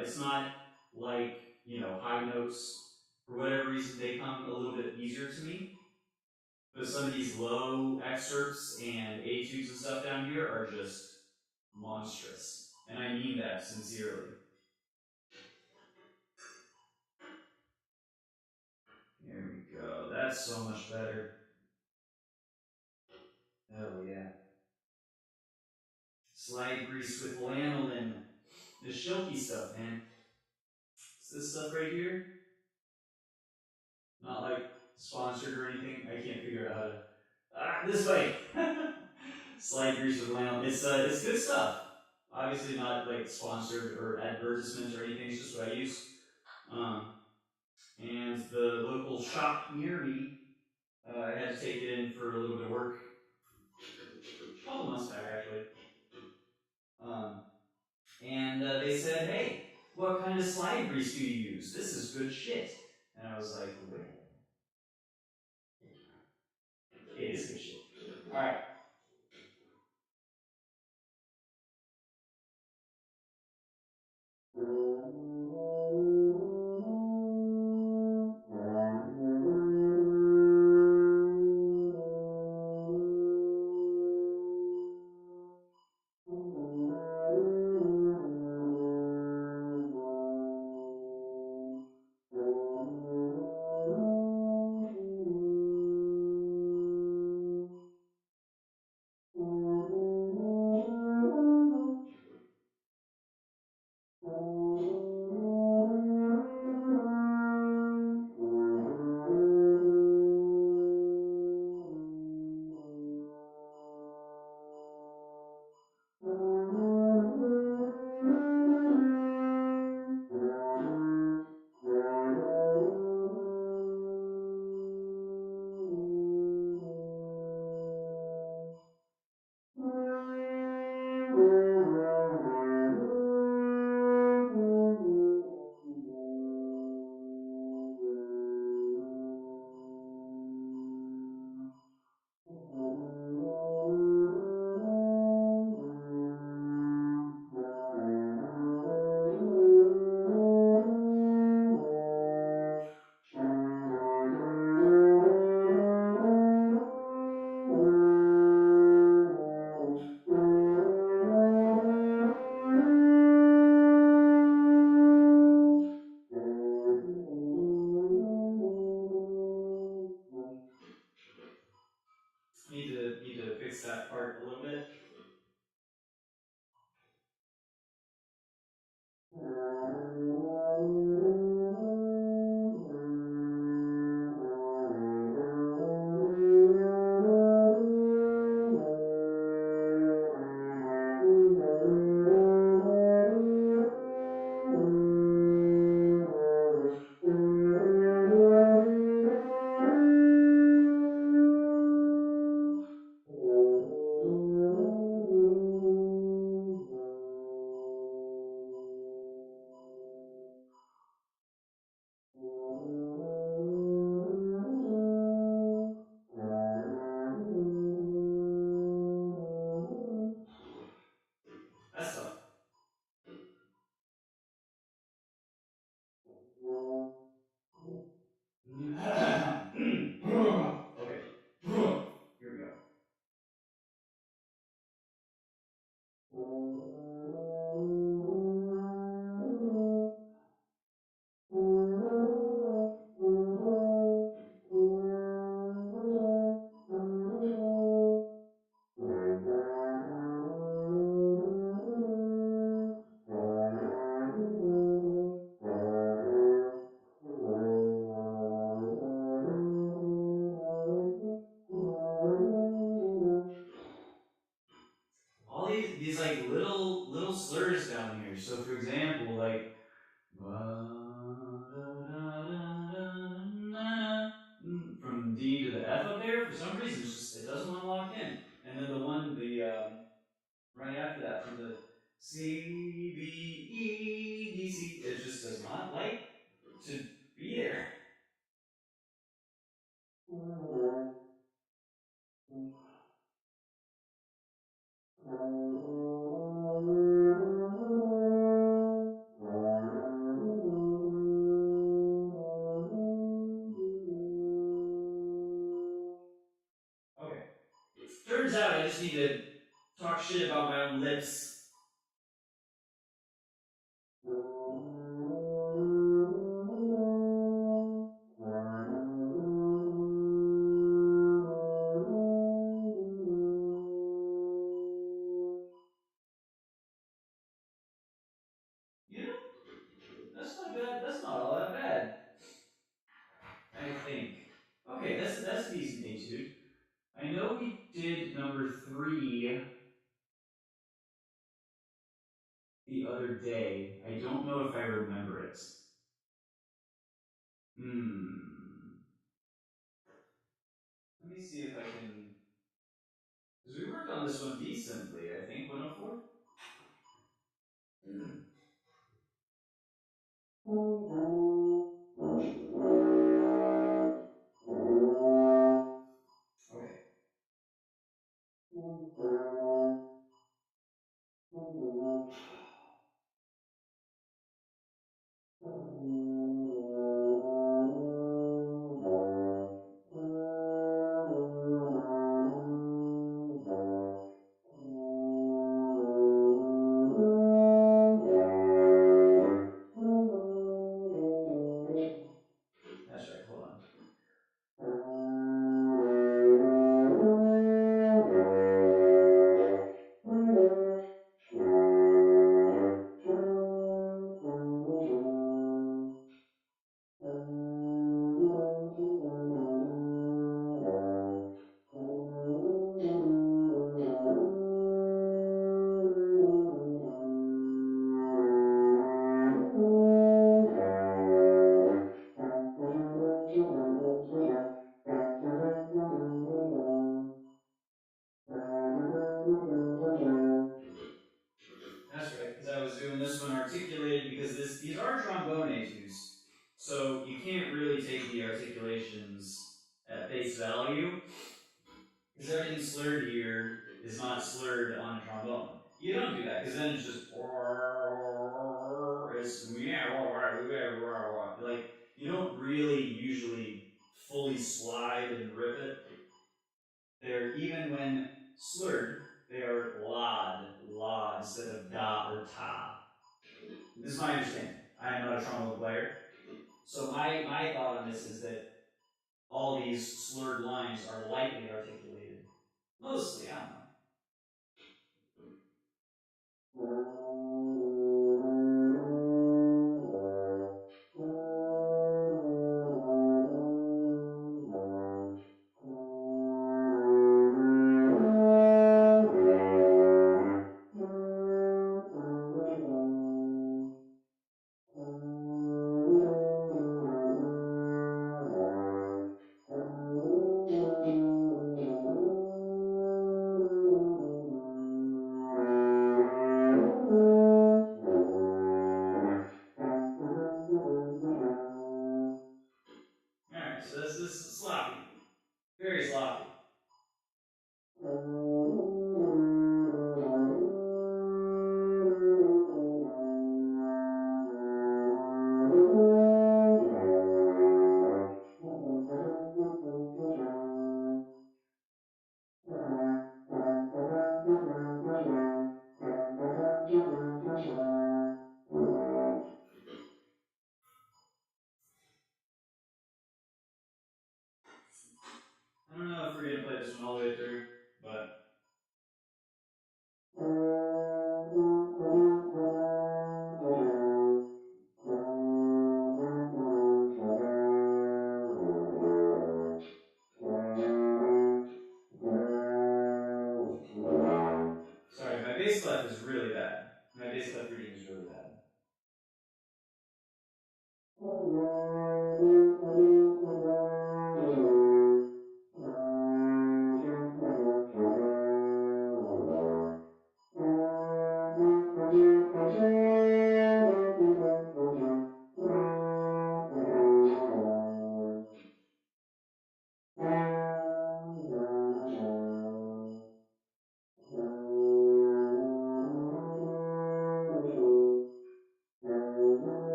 [SPEAKER 1] it's not like high notes. For whatever reason, they come a little bit easier to me. But some of these low excerpts and etudes and stuff down here are just monstrous. And I mean that sincerely. There we go. That's so much better. Hell yeah. Slide grease with lanolin. The Shilky stuff, man. It's this stuff right here. Not sponsored or anything. I can't figure out how to. This way. Slide grease with lanolin. It's good stuff. Obviously not sponsored or advertisement or anything. It's just what I use. Um, and the local shop near me, I had to take it in for a little bit of work. A couple months back, actually. Um, and they said, "Hey, what kind of slide grease do you use? This is good shit." And I was like, "Well, it is good shit." All right. That's tough. Okay. Here we go. All these like little slurs down here. So for example, like from D to the F up there, for some reason it doesn't want to lock in. And then the right after that from the C B E D C, it just does not like to be there. Okay. Turns out I just need to talk shit about my own lips. You know, that's not bad. That's not all that bad, I think. Okay, that's a decent etude. I know we did number 3 the other day. I don't know if I remember it. Let me see if I can. Because we worked on this one decently, I think, 104? Okay. That's right, hold on. That's right, because I was doing this one articulated because these are trombone etudes, so you can't really take the articulations at face value because everything slurred here is not slurred on a trombone. You don't do that because then it's just it's like you don't really usually fully slide and rip it. They're even when slurred, they are la instead of da or ta. This is my understanding. I am not a trombone player, so my thought on this is that all these slurred lines are lightly articulated. Mostly, I don't know.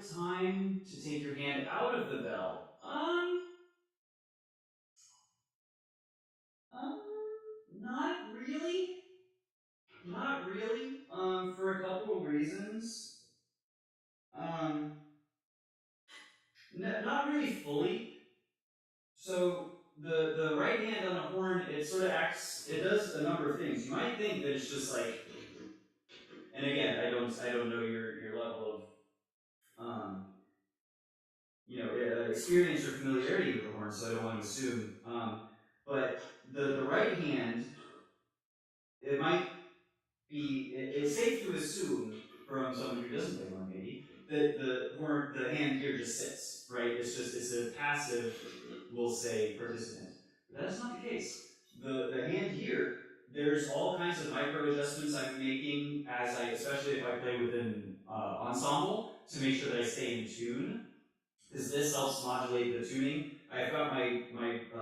[SPEAKER 1] time to take your hand out of the bell? Not really. Not really. For a couple of reasons. Um, not really fully. So the right hand on a horn, it sort of acts. It does a number of things. You might think that it's just like, and again, I don't know your level of experience or familiarity with the horn, so I don't want to assume. But the right hand, it might it's safe to assume from someone who doesn't play horn maybe that the hand here just sits, right? It's a passive, we'll say, participant. But that is not the case. The hand here, there's all kinds of micro adjustments I'm making especially if I play with an ensemble, to make sure that I stay in tune, because this helps modulate the tuning. I've got my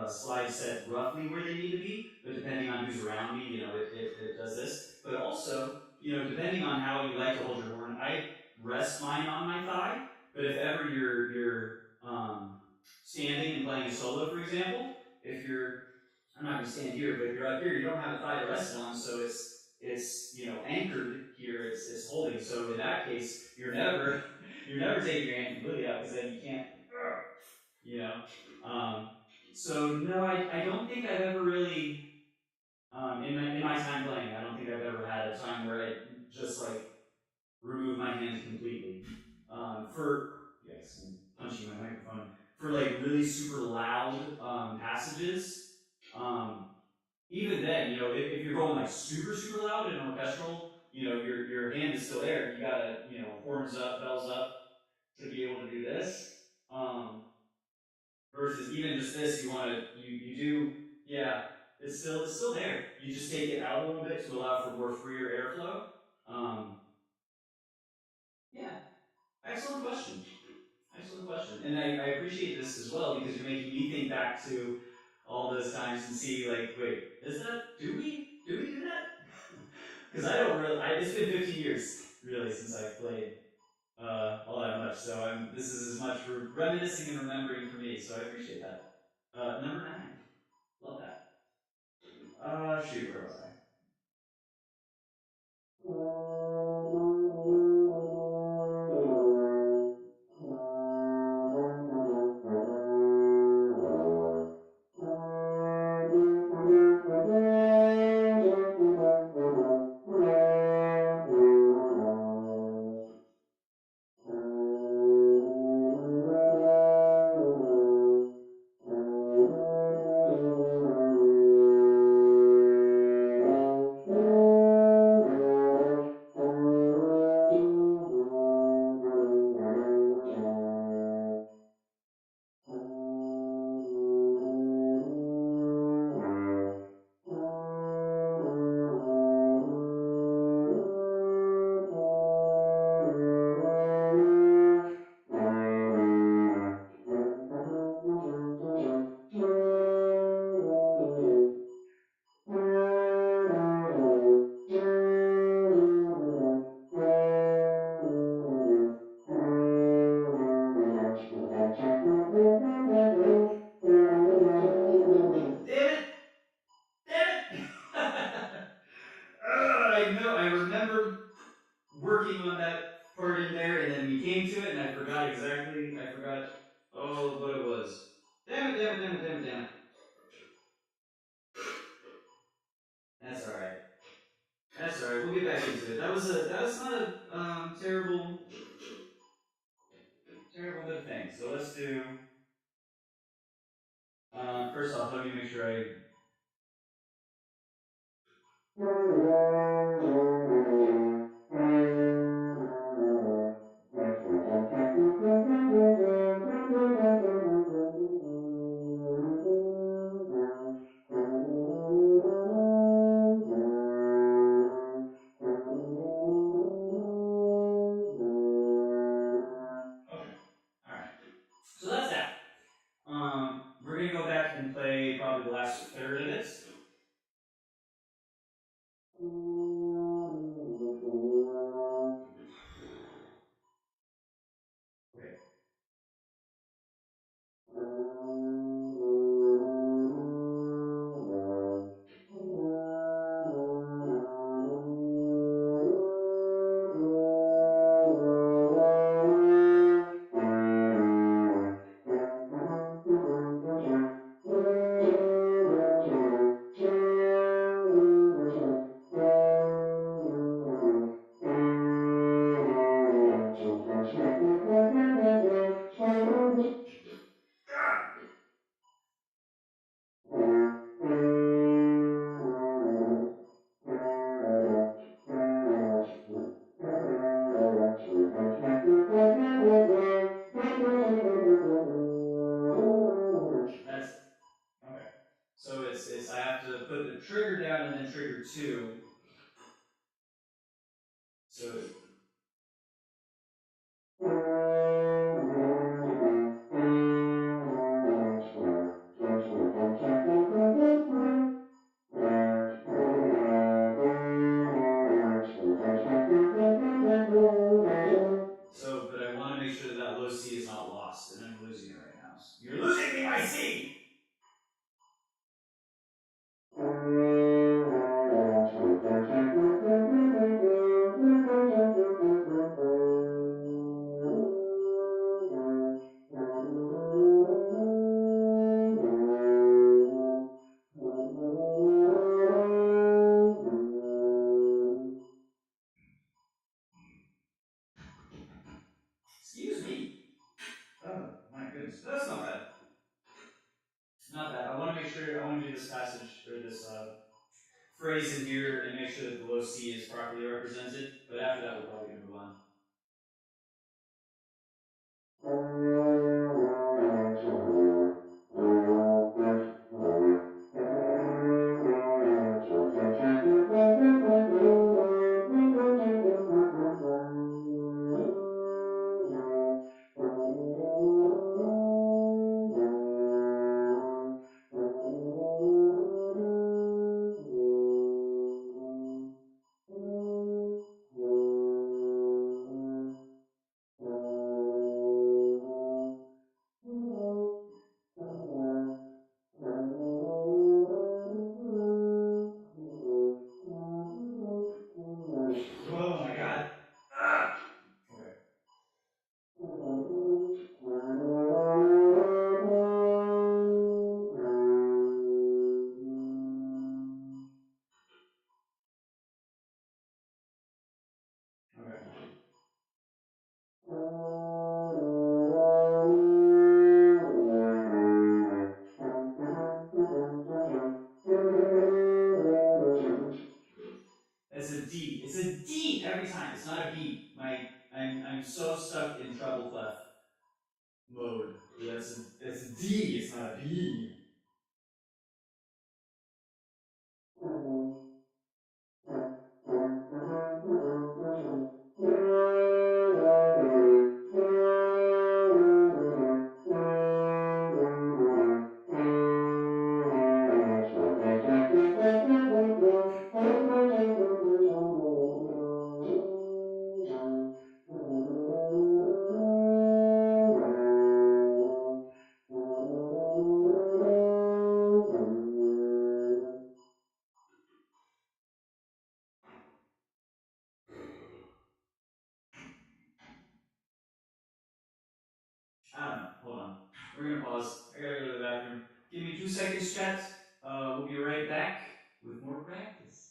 [SPEAKER 1] slides set roughly where they need to be, but depending on who's around me, it does this. But also, depending on how you like to hold your horn, I rest mine on my thigh. But if ever you're standing and playing a solo, for example, if you're I'm not going to stand here, but if you're up here, you don't have a thigh to rest on, so it's anchored here. It's holding. So in that case, you're never you're never taking your hand completely out, because then you can't, you know. Um, so no, I don't think I've ever really in my time playing, I don't think I've ever had a time where I just like remove my hand completely. For Yikes, I'm punching my microphone. For like really super loud passages, um, even then, if you're going like super super loud in an orchestral, your hand is still there. You gotta, horns up, bells up to be able to do this. Um, Versus even just this, you do, yeah, it's still there. You just take it out a little bit to allow for more freer airflow. Um, yeah, excellent question. Excellent question, and I appreciate this as well, because you're making me think back to all those times and see, like, wait, do we do that? Because I don't really. It's been 15 years really since I've played all that much, so this is as much reminiscing and remembering for me. So I appreciate that. Number 9, love that. Shoot, where was I? Damn it! Damn it! I know. I remember working on that part in there, and then we came to it, and I forgot exactly. I forgot all of what it was. Damn it! Damn it! Damn it! Damn it! Damn it! That's all right. That's all right. We'll get back into it. That was not a terrible bit of things. So let's do. First off, let me make sure I. Okay. All right. So that's that. We're gonna go back and play probably the last third of it. arms. You're losing me by sea! Excuse me. Oh, my goodness. That's not bad. Not bad. I want to make sure, I want to do this passage, or this phrase in here, and make sure that the low C is properly represented. But after that, we're probably going to move on. Oh my god. Ah! Okay. Okay. It's a D. It's a D every time. It's not a B. I'm so stuck in treble clef mode. That's a D. It's not a B. I don't know. Hold on. We're gonna pause. I gotta go to the bathroom. Give me 2 seconds, chat. We'll be right back with more practice.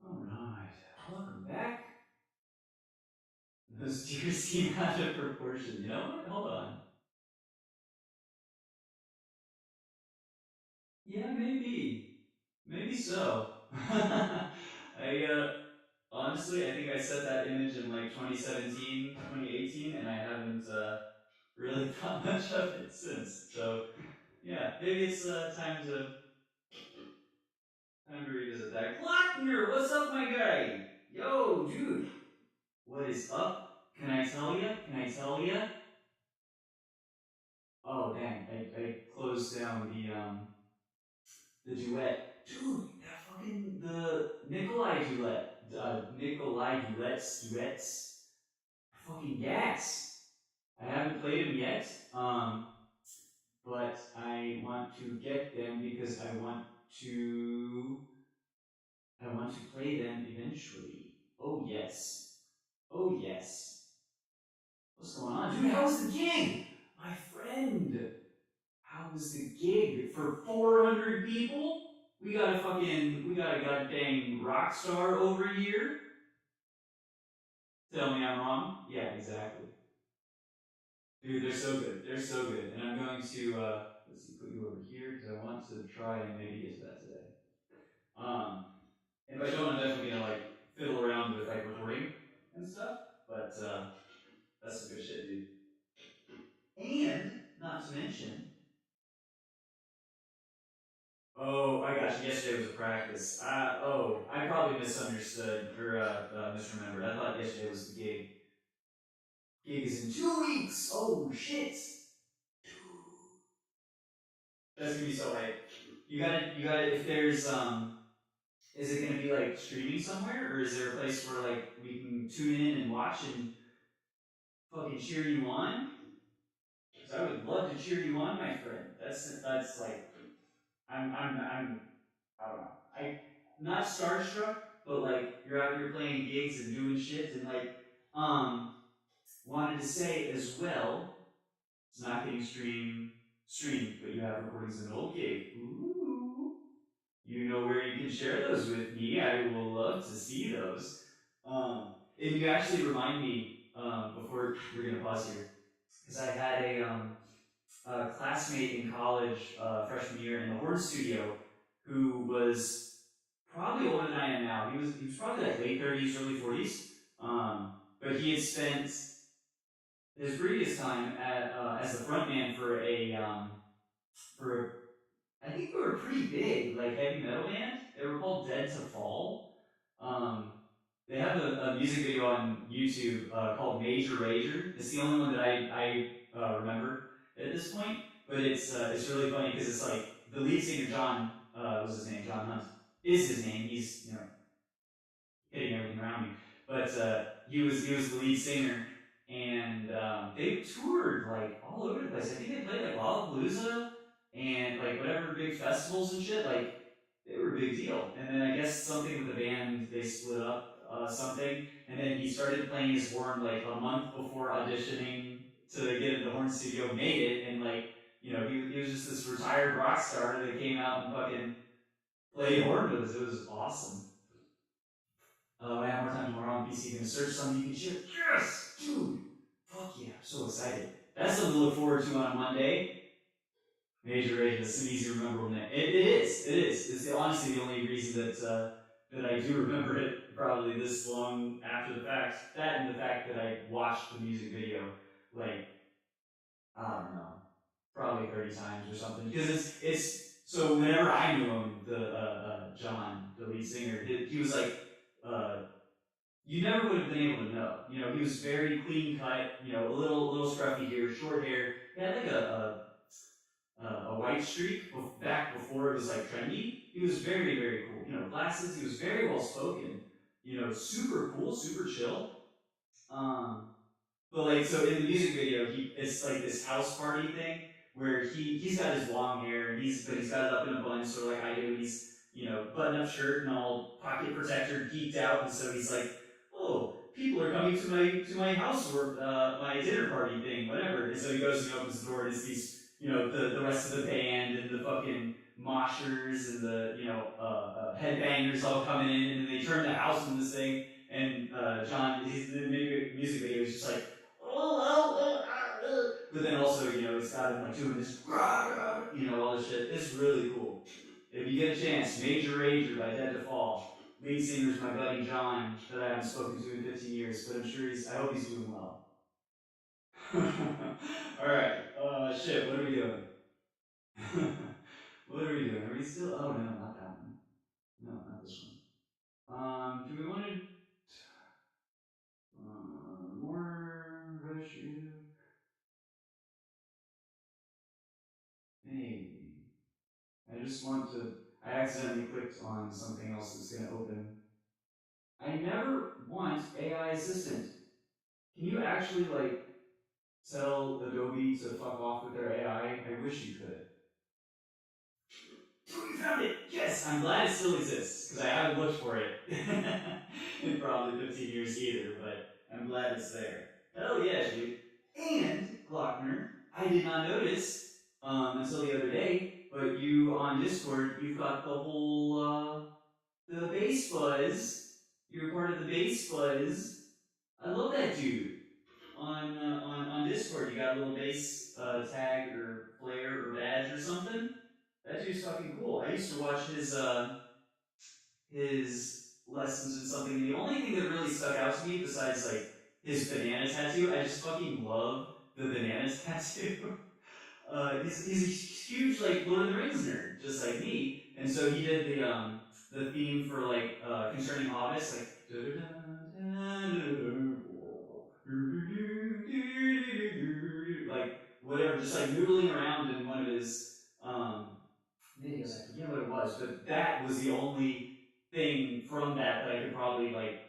[SPEAKER 1] All right. Welcome back. Those tears seem out of proportion. You know what? Hold on. Yeah, maybe. Maybe so. I honestly, I think I set that image in like 2017, 2018, and I haven't really thought much of it since. So, yeah, maybe it's time to revisit that. Glockner, what's up, my guy? Yo, dude, what is up? Can I tell ya? Can I tell ya? I closed down the duet. Dude, that fucking the Nikolai duets are fucking gas. I haven't played them yet, but I want to get them because to I want to play them eventually. Oh yes. Oh yes. What's going on? Dude, how was the gig? My friend. How was the gig for 400 people? We got a goddamn rock star over here. Tell me I'm wrong. Yeah, exactly. Dude, they're so good. They're so good. And I'm going to let's see, put you over here because I want to try and maybe get to that today. Um, if I don't, I'm definitely gonna like fiddle around with like recording and stuff. But that's some good shit, dude. And not to mention, oh, I got you. Yesterday was a practice. I probably misunderstood or misremembered. I thought yesterday was the gig. Gig is in 2 weeks. Oh shit, dude, that's gonna be so hype. You gotta. If there's is it gonna be like streaming somewhere, or is there a place where like we can tune in and watch and fucking cheer you on? Because I would love to cheer you on, my friend. That's like I'm I don't know. I not starstruck, but like you're out here playing gigs and doing shit and like um wanted to say as well, it's not getting streamed, but you have recordings of an old gig. Ooh. You know where you can share those with me. I will love to see those. And you actually remind me, before we're gonna pause here, because I had a classmate in college, freshman year in the horn studio, who was probably older than I am now. He was probably like late 30s, early 40s. But he had spent his previous time as the frontman for a I think they were pretty big like heavy metal band. They were called Dead to Fall. Um, they have a music video on YouTube called Major Rager. It's the only one that I remember at this point. But it's really funny because it's like the lead singer John was his name. John Hunt is his name. He's hitting everything around me. But he was the lead singer, and they toured like all over the place. I think they played like Lollapalooza and like whatever big festivals and shit. Like they were a big deal. And then I guess something with the band, they split up something, and then he started playing his horn like a month before auditioning to get into the horn studio. Made it, and like he was just this retired rock star that came out and fucking played horn with us. It was awesome. Oh, I have more time tomorrow on the PC. Gonna search some you can share. Yes, dude. Fuck yeah, I'm so excited. That's something to look forward to on a Monday. Major Rage. That's an easy rememberable name. It is. It is. It's honestly the only reason that I do remember it probably this long after the fact. That and the fact that I watched the music video like I don't know, probably 30 times or something. Because it's so whenever I knew him, the John, the lead singer, he was like you never would have been able to know. He was very clean cut. A little scruffy here, short hair. He had like a white streak back before it was like trendy. He was very very cool. Glasses. He was very well spoken. Super cool, super chill. Um, but like so in the music video, it's like this house party thing where he's got his long hair and he's got it up in a bun, sort of like I do, and he's button up shirt and all pocket protector, geeked out, and so he's like, oh, people are coming to my house or my dinner party thing, whatever. And so he goes and he opens the door and it's these the rest of the band and the fucking moshers and the headbangers all coming in, and then they turn the house into this thing. And John, the music video is just like, but then also, it's got him like doing this, all this shit. It's really cool. If you get a chance, Major Rager by Dead to Fall. Lead singer's my buddy John that I haven't spoken to in 15 years, but I hope he's doing well. All right. Shit. What are we doing? What are we doing? Are we still? Oh no, not that one. No, not this one. Do we want to more rush? just want to. I accidentally clicked on something else that's going to open. I never want AI assistant. Can you actually like tell Adobe to fuck off with their AI? I wish you could. Oh, you found it! Yes! I'm glad it still exists, because I haven't looked for it in probably 15 years either, but I'm glad it's there. Hell yeah, dude. And, Glockner, I did not notice until the other day, but you on Discord, you've got the whole, the bass buzz. You're part of the bass buzz. I love that dude. On Discord, you got a little bass tag or flare or badge or something. That dude's fucking cool. I used to watch his lessons and something, and the only thing that really stuck out to me besides like his banana tattoo, I just fucking love the banana tattoo. He's a huge like Lord of the Rings nerd, just like me, and so he did the theme for like concerning hobbits, like like whatever, just like noodling around in one of his videos. I forget what it was, but that was the only thing from that I could probably like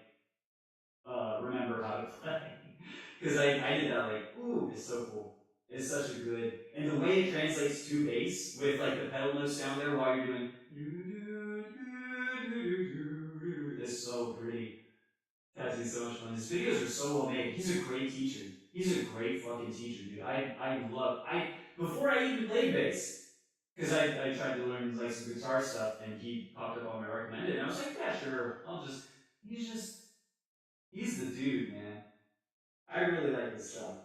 [SPEAKER 1] remember how to play. Because I did that like, ooh, it's so cool. It's such a good, and the way it translates to bass with like the pedal notes down there while you're doing is so pretty. Tattoo's so much fun. His videos are so well made. He's a great teacher. He's a great fucking teacher, dude. I love before I even played bass, because I tried to learn like some guitar stuff, and he popped up on my recommended, and I was like, yeah, sure, I'll just. He's just he's the dude, man. I really like his stuff.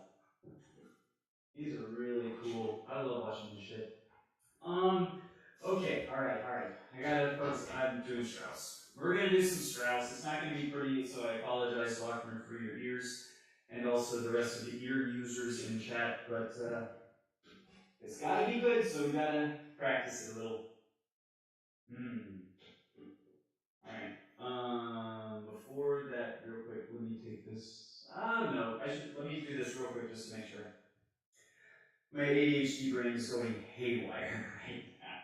[SPEAKER 1] He's a really cool. I love watching his shit. Um, okay, all right, all right. I gotta focus. I'm doing Strauss. We're gonna do some Strauss. It's not gonna be pretty, so I apologize, Lochner, for your ears, and also the rest of the ear users in chat. But it's gotta be good, so we gotta practice it a little. Hmm. All right. Before that, real quick, let me take this. Oh no, I should. Let me do this real quick just to make sure. My ADHD brain is going haywire right now.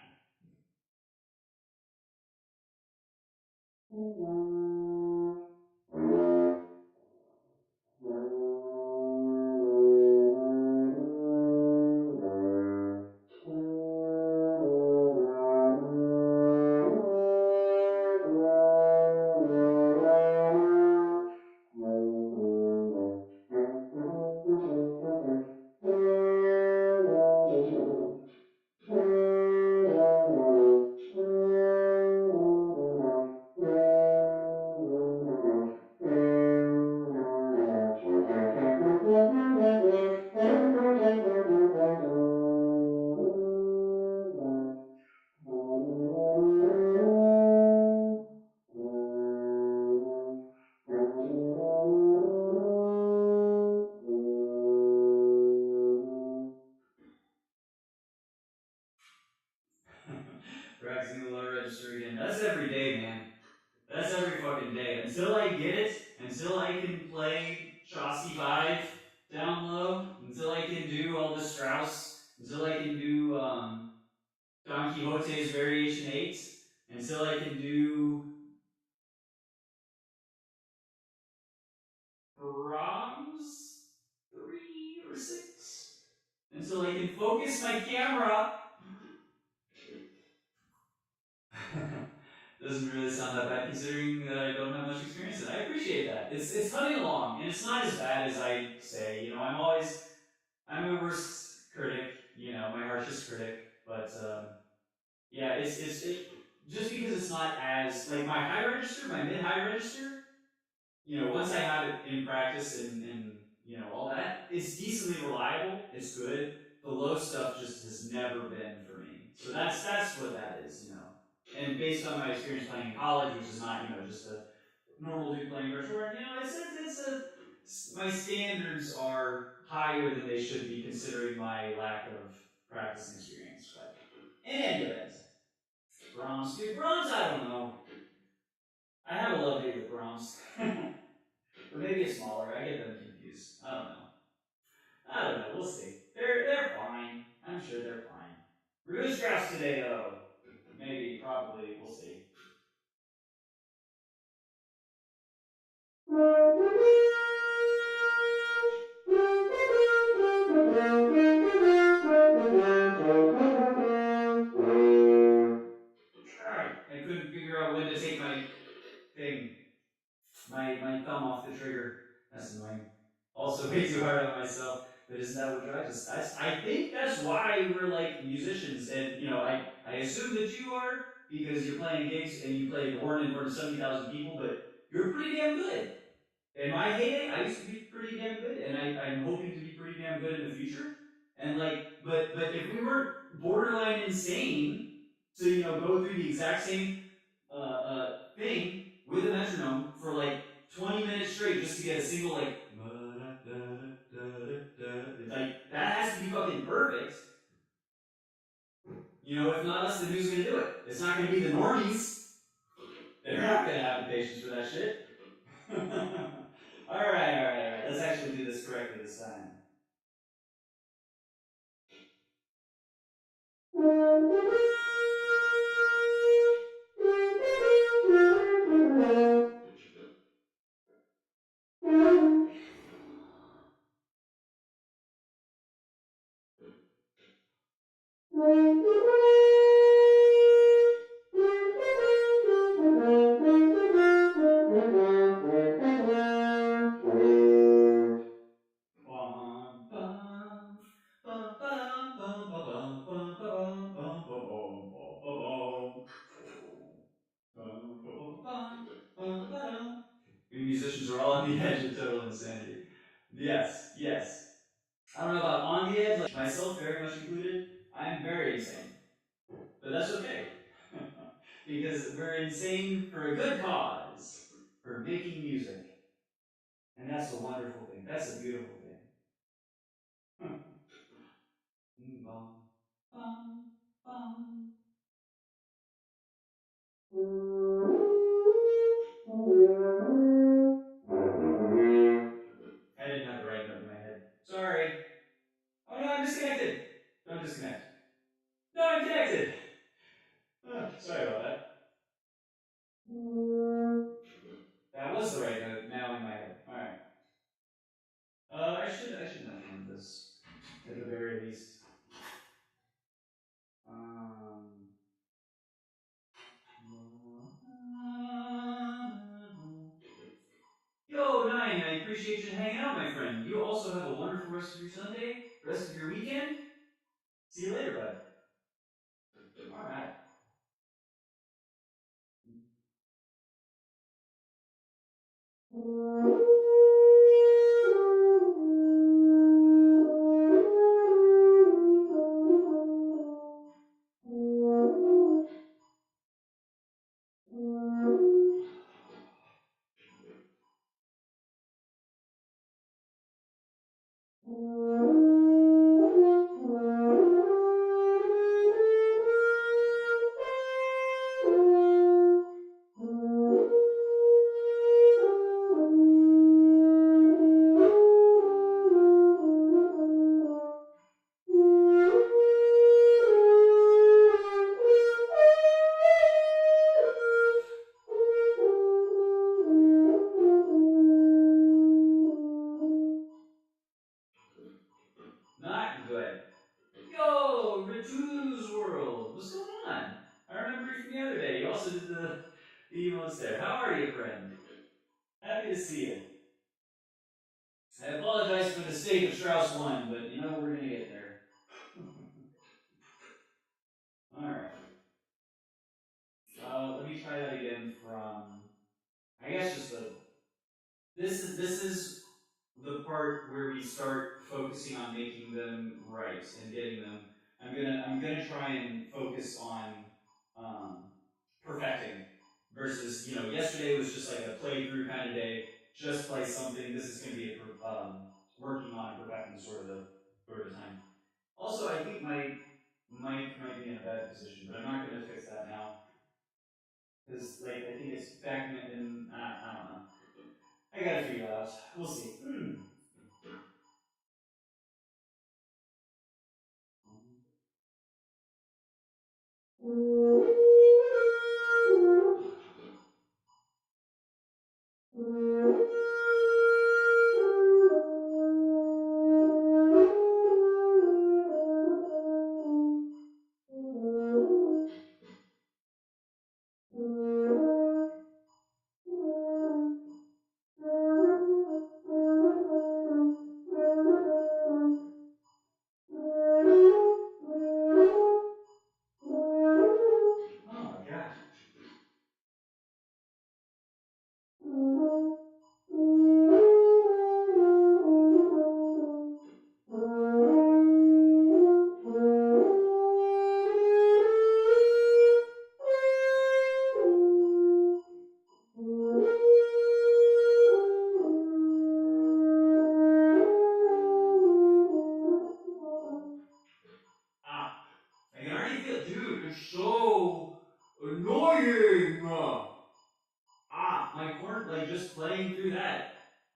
[SPEAKER 1] Practicing the lower register again. That's every day, man. That's every fucking day. Until I get it, until I can play Shosky 5 down low, until I can do all the Strauss, until I can do Don Quixote's Variation 8, until I can do Brahms 3 or 6, until I can focus my camera. Doesn't really sound that bad considering that I don't have much experience in it. I appreciate that. It's coming along, and it's not as bad as I say. You know, I'm my worst critic. You know, my harshest critic. But yeah, just because it's not as like my high register, my mid high register. You know, once I have it in practice and you know all that, it's decently reliable. It's good. The low stuff just has never been for me. So that's what that is. You know, and based on my experience playing in college, which is not just a normal dude playing brush horn, my standards are higher than they should be considering my lack of practice and experience. But in any event, Brahms, dude, Brahms, I don't know. I have a love hate with Brahms. Or maybe it's smaller. I get them confused. I don't know. I don't know. We'll see. They're fine. I'm sure they're fine. We're doing Strauss today, though. Maybe, probably, we'll see. I couldn't figure out when to take my thing, my thumb off the trigger. That's annoying. Also, way too hard on myself. But isn't that what drives us? I think that's why we're like musicians, and I assume that you are because you're playing gigs and you play the horn in front of 70,000 people, but you're pretty damn good. In my heyday, I used to be pretty damn good, and I'm hoping to be pretty damn good in the future. And but if we weren't borderline insane to go through the exact same uh, uh, thing with a metronome for like 20 minutes straight just to get a single like like that has to be fucking perfect. If not us, then who's gonna do it? It's not gonna be the normies. They're not gonna have the patience for that shit. All right. Let's actually do this correctly this time. We musicians are all on the edge of total insanity. Yes. I don't know about on the edge, like myself very much included. I'm very insane. But that's okay. Because we're insane for a good cause. For making music. And that's a wonderful thing. That's a beautiful thing. Bum, bum, bum. I didn't have the right note in my head. Sorry. Oh no, I'm disconnected. Don't disconnect. No, I'm connected. Sorry about that. That was the right note now in my head. All right. I should metronome this at the very least. Um. Yo, Nine, I appreciate you hanging out, my friend. You also have a wonderful rest of your Sunday, rest of your weekend. See you later, bud. All right. Not good. Yo, Ritu's World. What's going on? I remember you from the other day. You also did the emotes there. How are you, friend? Happy to see you. I apologize for the state of Strauss 1, but we're gonna get there. Alright. Let me try that again from I guess just the this is the part where we start focusing on making them right and getting them. I'm gonna try and focus on um, perfecting versus yesterday was just like a playthrough kind of day. Just play something. This is gonna be working on and perfecting sort of time. Also, I think my mic might be in a bad position, but I'm not gonna fix that now because like I think it's backing up in. I don't know. I gotta figure that out. We'll see.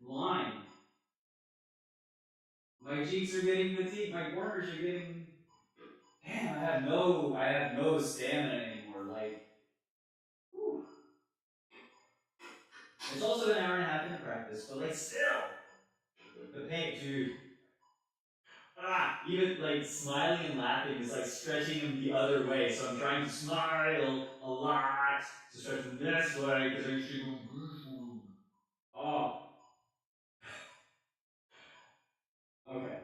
[SPEAKER 1] line. My cheeks are getting fatigued. My corners are getting. Damn, I have no stamina anymore. Like, whew. It's also an hour and a half into practice, but like, still, the pain, dude. Even like smiling and laughing is like stretching them the other way. So I'm trying to smile a lot to stretch them this way because I should go this way. Oh, okay.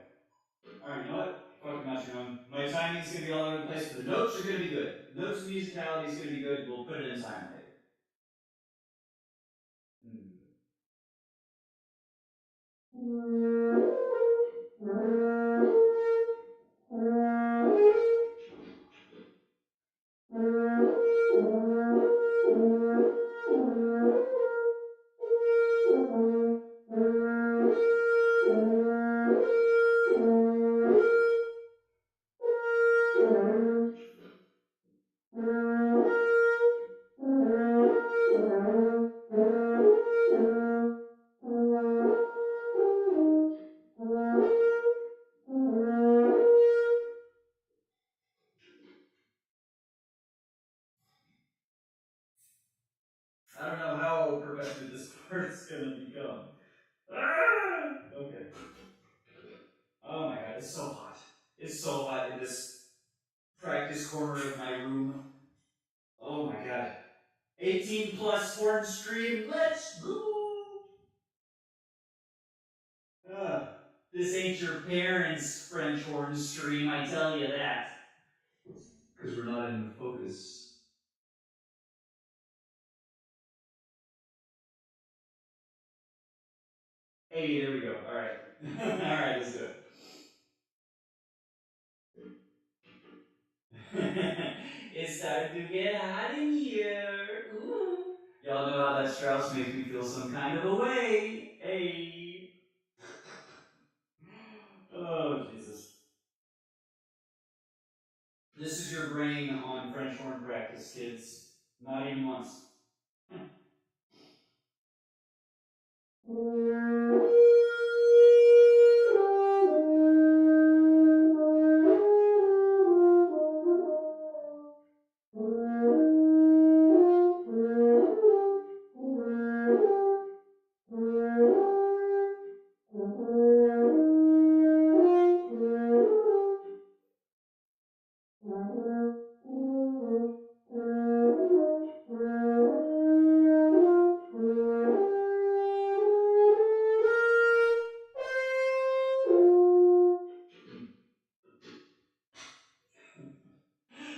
[SPEAKER 1] All right, you know what? Fucking metronome. My timing's gonna be all over the place, but the notes are gonna be good. Notes and musicality is gonna be good. We'll put it in time later. Hmm. I don't know how perfected this part's gonna become. Okay. Oh my god, it's so hot. It's so hot in this practice corner of my room. Oh my god. 18 plus horn stream, let's go! Uh, this ain't your parents' French horn stream, I tell you that. Because we're not in focus. Hey, there we go. Alright. Alright, let's do it. It's starting to get hot in here. Ooh. Y'all know how that Strauss makes me feel some kind of a way. Hey. Oh, Jesus. This is your brain on French horn practice, kids. Not even once.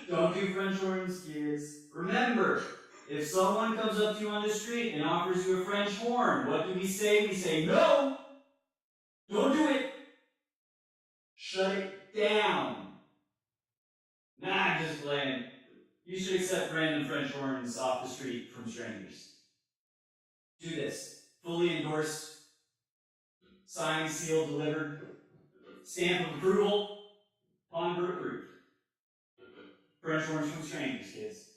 [SPEAKER 1] Don't do French horns, kids. Remember, if someone comes up to you on the street and offers you a French horn, what do we say? We say, no! Don't do it! Shut it down! Nah, I'm just playing. You should accept random French horns off the street from strangers. Do this. Fully endorsed, signed, sealed, delivered, stamp of approval, Ponbert approved. French horns from strangers, kids.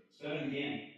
[SPEAKER 1] It's better than candy.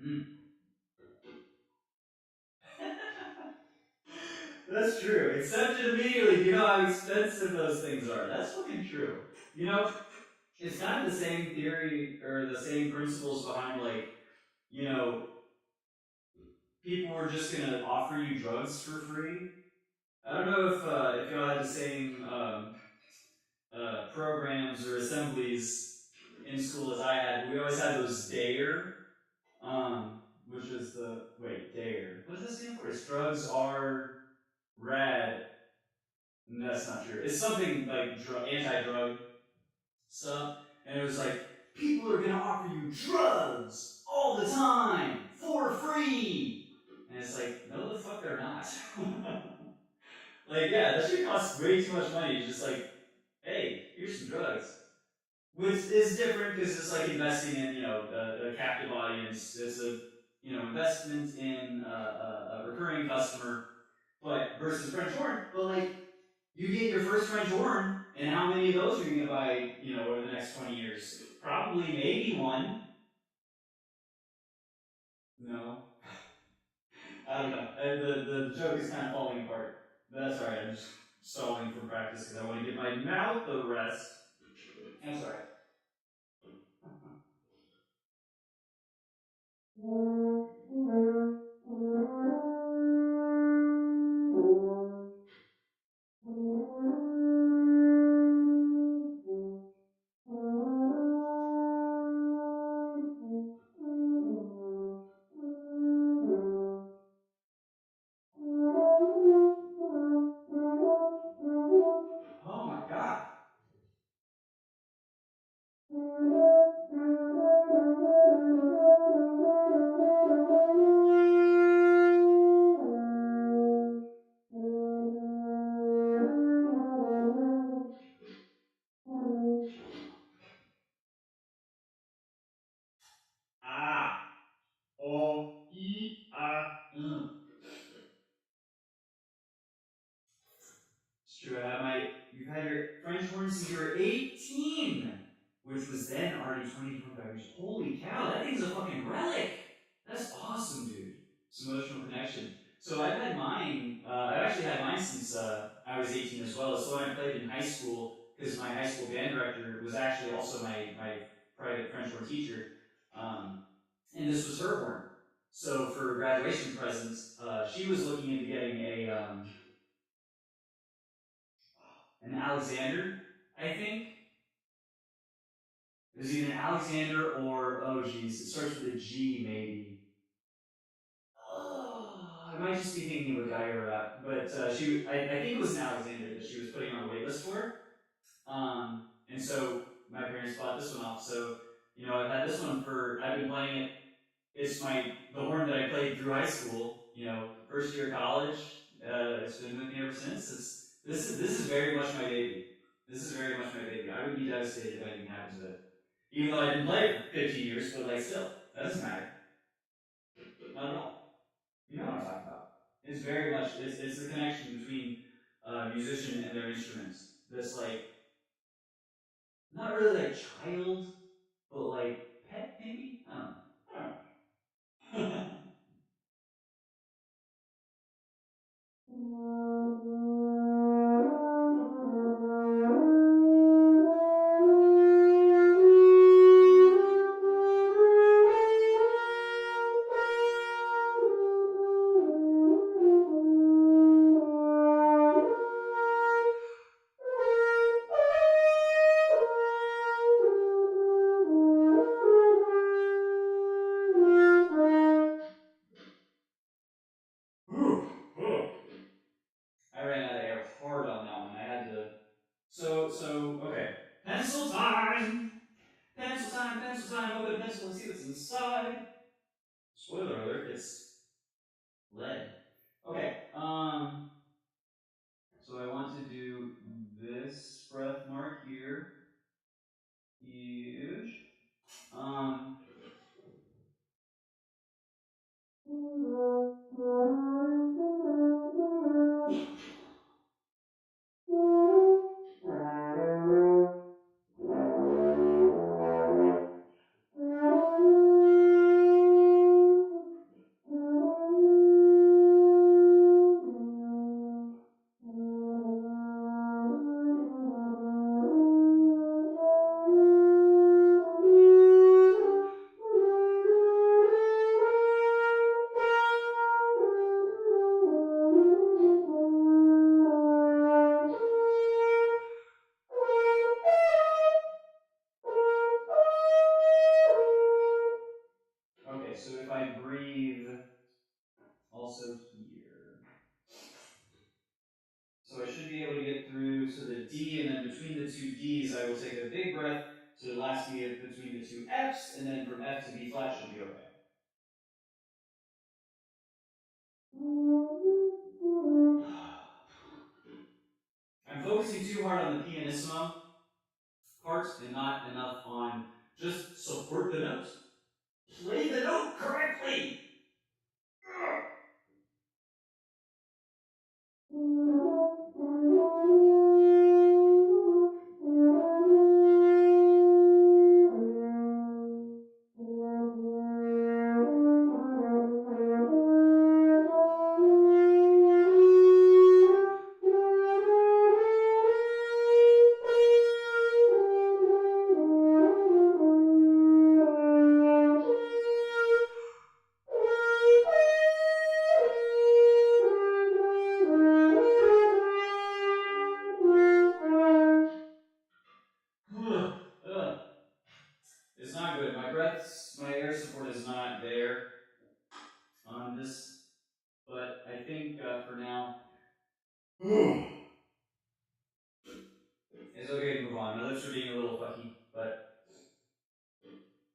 [SPEAKER 1] Mm. That's true. Accept it immediately if you know how expensive those things are. That's fucking true. You know, it's kind of the same theory or the same principles behind, like, you know, people were just gonna offer you drugs for free. I don't know if y'all had the same programs or assemblies in school as I had, but we always had those DARE, which is the wait DARE. What does that stand for? It's drugs are rad. That's not true. It's something like anti-drug stuff, and it was like people are gonna offer you drugs all the time for free, and it's like no, the fuck they're not. Like yeah, that shit costs way too much money. It's just like hey, here's some drugs. Which is different because it's like investing in a captive audience. It's a investment in a recurring customer, but versus French horn. But like you get your first French horn, and how many of those are you gonna buy? Over the next 20 years, probably maybe one. No, I don't know. The joke is kind of falling apart. That's all right. I'm just stalling from practice because I want to give my mouth a rest. That's all right. Oh my god. Ah. Oh. E. Ah. It's true. You've had your French horn since you were 18, which was then already 20 to 25 years. Holy cow, that thing's a fucking relic. That's awesome, dude. It's emotional connection. So I've actually had mine since I was 18 as well. It's the one I played in high school because my high school band director was actually also my private French horn teacher. Um, and this was her horn. So for graduation presents, she was looking into getting an Alexander, I think. It was either an Alexander or oh geez, it starts with a G maybe. Oh, I might just be thinking of a Geyer rap, but I think it was an Alexander that she was putting on the wait list for. And so my parents bought this one off. So, I've had this one I've been playing it. It's the horn that I played through high school. First year of college. It's been with me ever since. This is very much my baby. This is very much my baby. I would be devastated if anything happens with it. Even though I didn't play it for 15 years, but like still, that doesn't matter. Not at all. You know what I'm talking about. It's the connection between a musician and their instruments. That's like not really like child, but like pet maybe. I don't know. I don't know. also here. So I should be able to get through to the D, and then between the two Ds, I will take a big breath to the last B between the two Fs, and then from F to B flat should be okay. I'm focusing too hard on the pianissimo part and not enough on just support the note. Play the note correctly! It's not good. My air support is not there on this, but I think for now, it's okay to move on. My lips are being a little fucky, but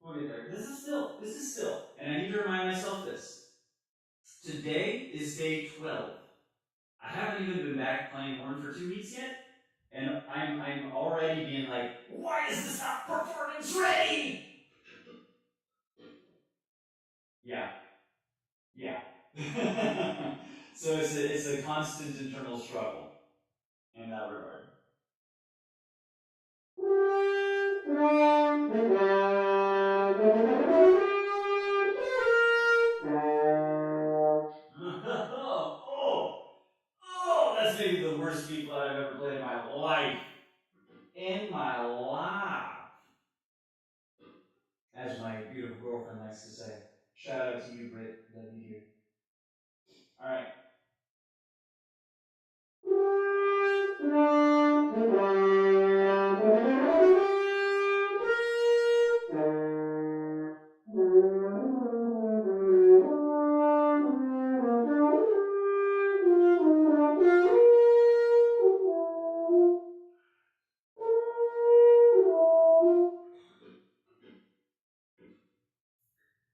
[SPEAKER 1] we'll get there. This is still, and I need to remind myself this. Today is day 12. I haven't even been back playing horn for 2 weeks yet, and I'm already being like, why is this not performance ready? Yeah, yeah. So it's a constant internal struggle in that regard. Oh, that's maybe the worst B flat I've ever played in my life. In my life. As my beautiful girlfriend likes to say. Shout out to you, Britt. Love you, dear. All right.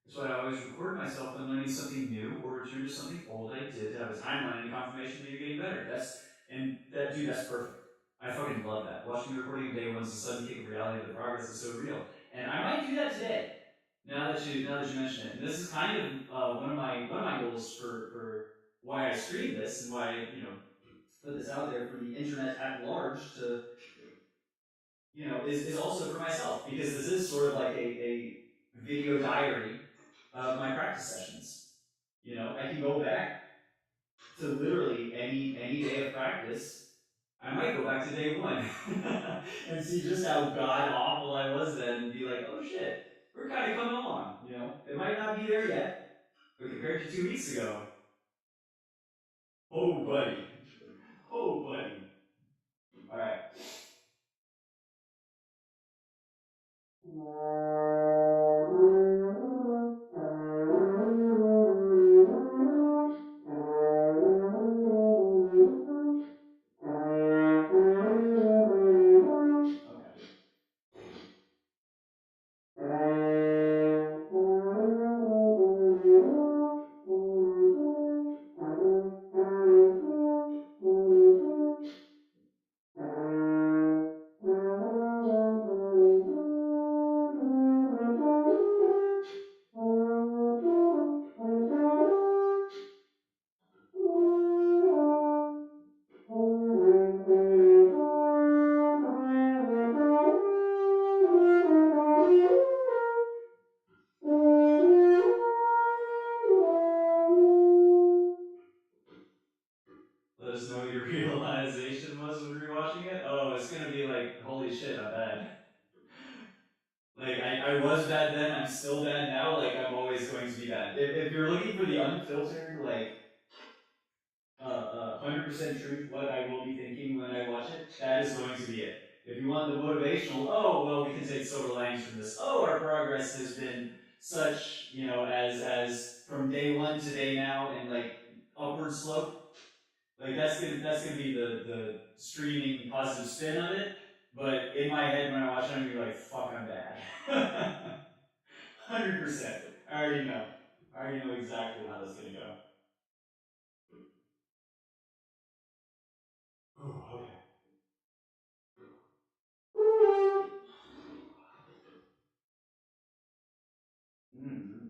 [SPEAKER 1] That's why I always record myself when learning something new or return to something old I did to have a timeline and a confirmation that you're getting better. Dude, that's perfect. I fucking love that. Watching the recording of day one is a sudden kick of reality that the progress is so real. And I might do that today. Now that you mention it, and this is kind of one of my goals for why I stream this and why I put this out there for the internet at large to is also for myself, because this is sort of like a video diary of my practice sessions. I can go back to literally any day of practice. I might go back to day one and see just how god awful I was then, and be like, oh shit, we're kind of coming along. It might not be there yet, but compared to 2 weeks ago, oh buddy, oh buddy. All right. Okay. Let us know what your realization was when rewatching it. Oh, it's gonna be like, holy shit, I'm bad. Like, I was bad then, I'm still bad now, like, I'm always going to be bad. If you're looking for the unfiltered, like, 100% truth, what I will be thinking when I watch it, that is going to be it. If you want the motivational, oh, well, we can take silver linings from this. Oh, our progress has been such, as from day one to day now, and, like, upward slope. Like that's gonna be the streaming positive spin of it. But in my head, when I watch it, I'm gonna be like, "Fuck, I'm bad." 100%. I already know. I already know exactly how that's gonna go. Oh, okay. Mm-hmm.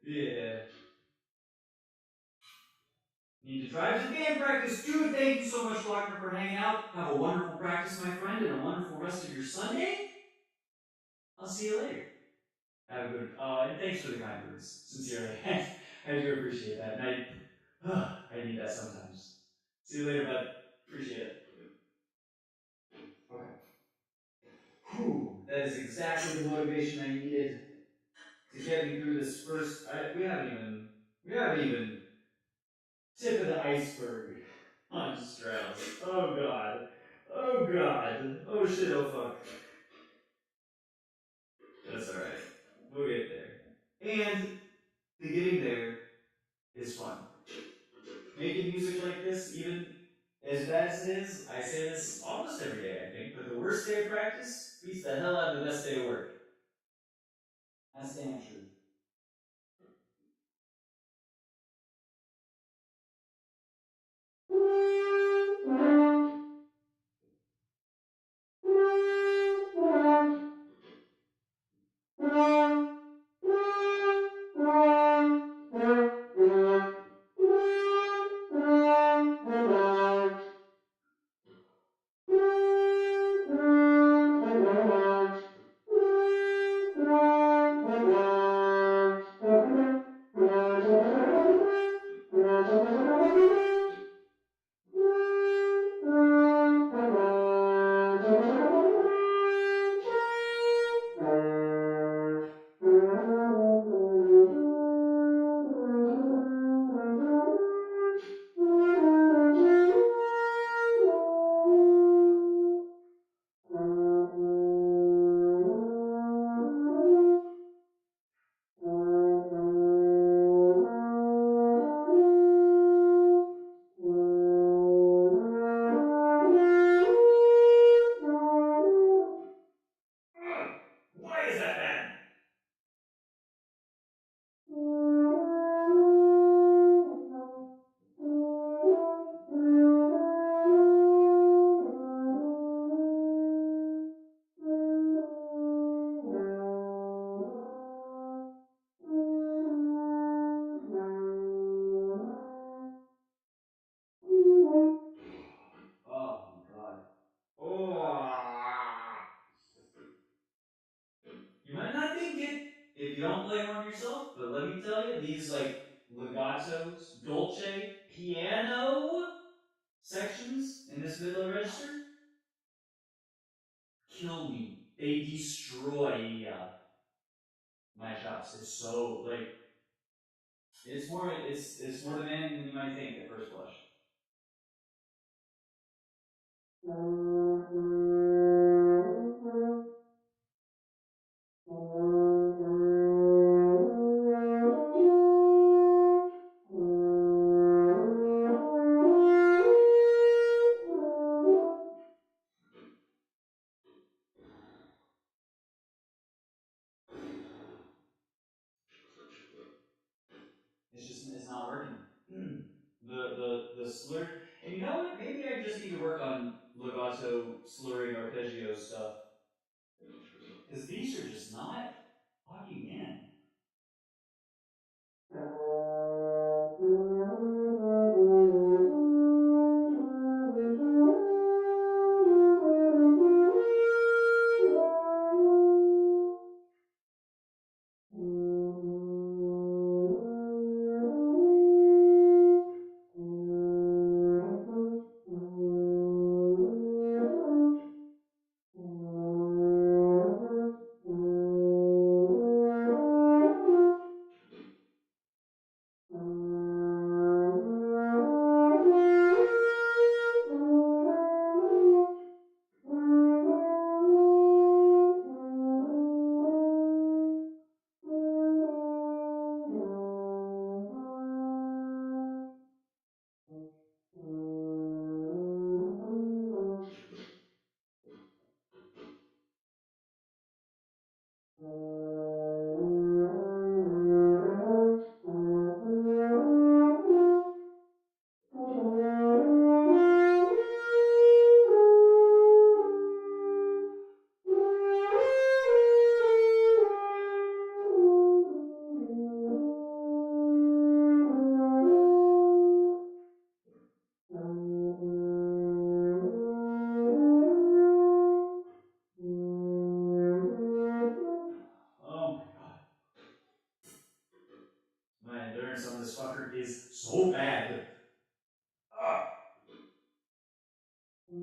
[SPEAKER 1] Yeah. Need to drive to the band practice. Dude, thank you so much, Wagner, for hanging out. Have a wonderful practice, my friend, and a wonderful rest of your Sunday. I'll see you later. Have a good. And thanks for the kind words. Sincerely, I do appreciate that, and I need that sometimes. See you later, bud. Appreciate it. Okay. Whew, that is exactly the motivation I needed to get me through this first. We haven't even tip of the iceberg on Strauss. Oh god. Oh god. Oh shit. Oh fuck. That's all right. We'll get there. And the getting there is fun. Making music like this, even as bad as it is, I say this almost every day, I think, but the worst day of practice beats the hell out of the best day of work. That's damn true. Why is that bad? Oh my god. Oh. You might not think it if you don't play one yourself, but let me tell you, these like legatos, dolce, piano sections in this mid-low register kill me. They destroy my chops. It's so like it's more demanding than you might think at first blush. It's not working. The slur, and you know what? Maybe I just need to work on legato legato slurring arpeggio stuff. Because these are just not locking in. Oh my god. My endurance on this fucker is so bad. Ah. Ugh.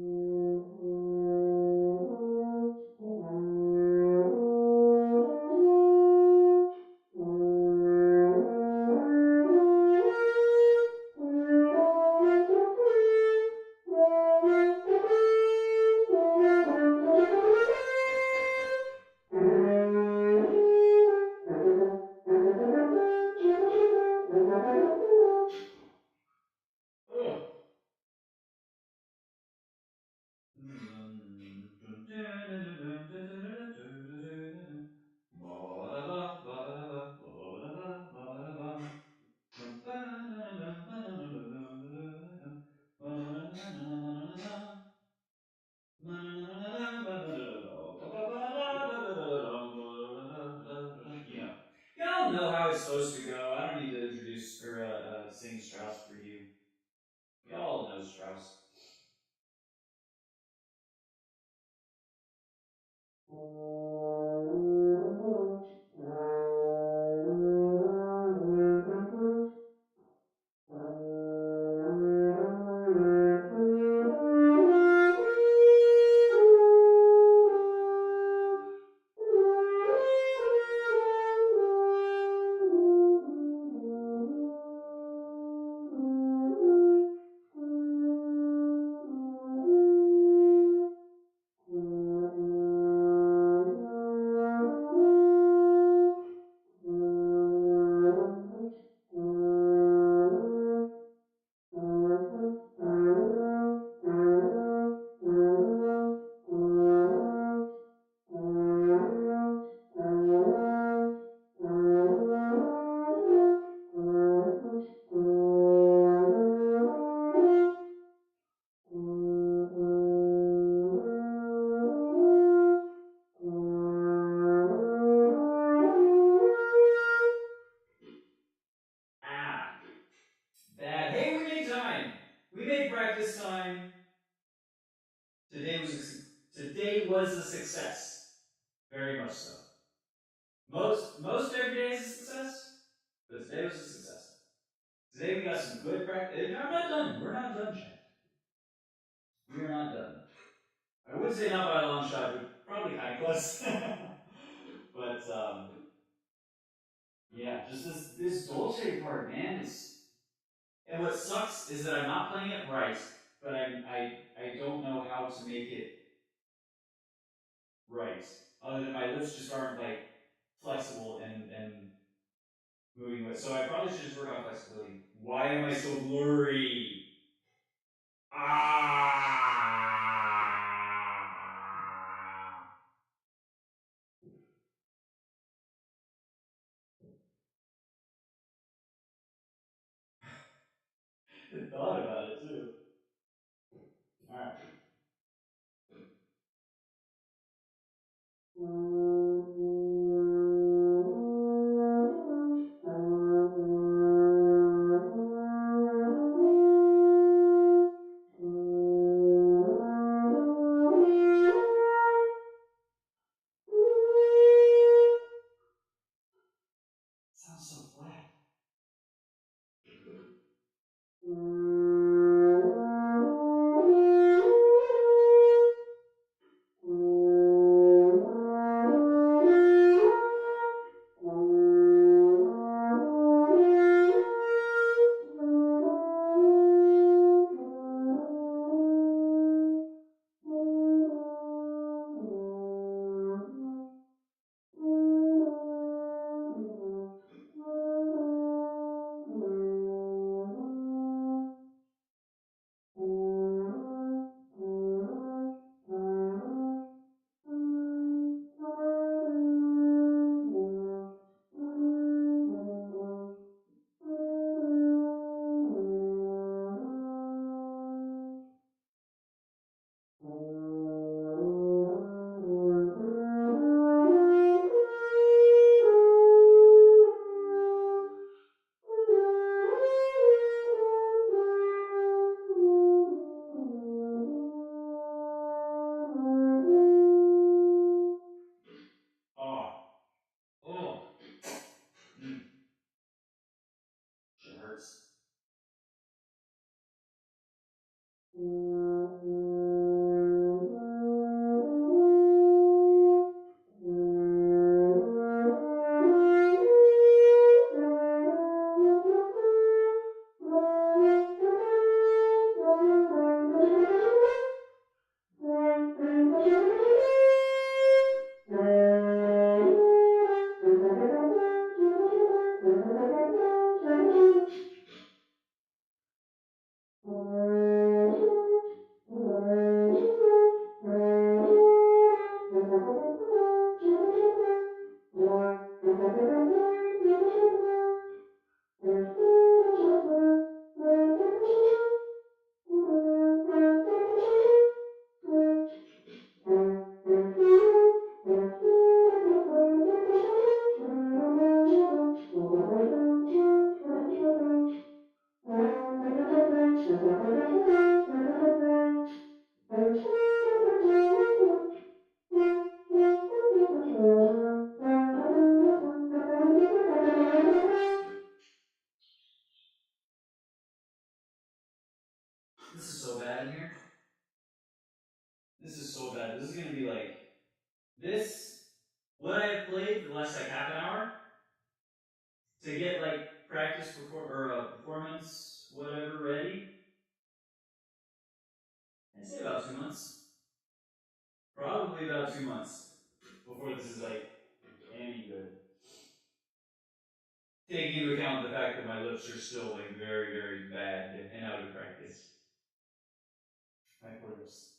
[SPEAKER 1] You know. Y'all know how it's supposed to go. I don't need to introduce or sing Strauss for you. Y'all know Strauss. Ah, bad. Hey, we made time. We made practice time. Today was today was a success. Very much so. Most every day is a success, but today was a success. Today we got some good practice. I'm not done. We're not done, chat. We are not done. I would say not by a long shot, but probably kind of close. But yeah, just this dolce part, man. It's and what sucks is that I'm not playing it right, but I don't know how to make it right. Other than my lips just aren't like flexible and moving away. So I probably should just work on flexibility. Why am I so blurry? Ah! I thought about it too. All right. Oh, oh, shit hurts. This is so bad in here. This is so bad. This is gonna be like this. What I have played for the last like half an hour to get like practice performance whatever ready. I'd say about 2 months. Probably about 2 months before this is like any good. Taking into account the fact that my lips are still like very, very bad and out of practice. My poor lips.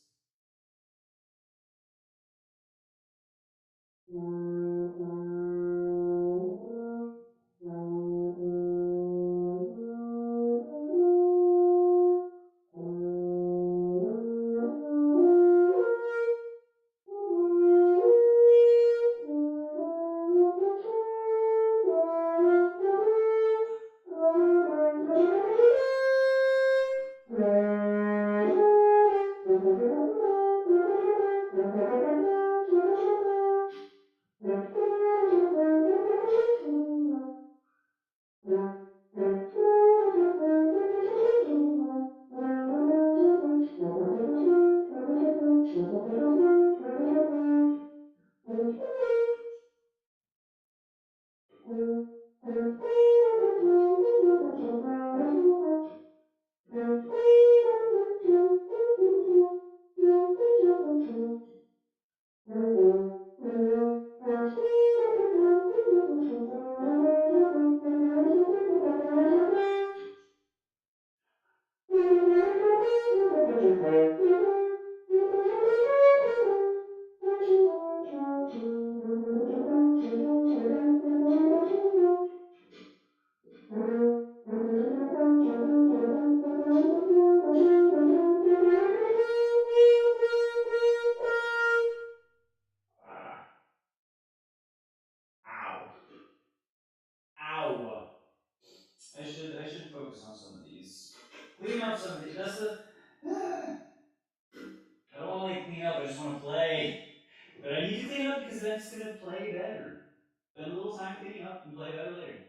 [SPEAKER 1] Ow. Ow. I should focus on some of these. Clean up some of these. That's the I don't want to like clean up, I just want to play. But I need to clean up because then it's gonna play better. Spend a little time cleaning up and play better later.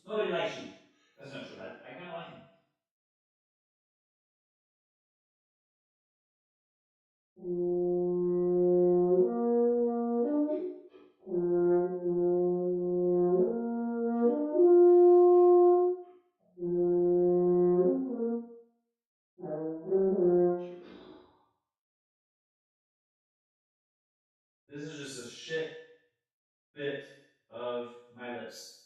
[SPEAKER 1] Nobody likes you. That's not true. I kind of like him. This is just a shit bit of my lips.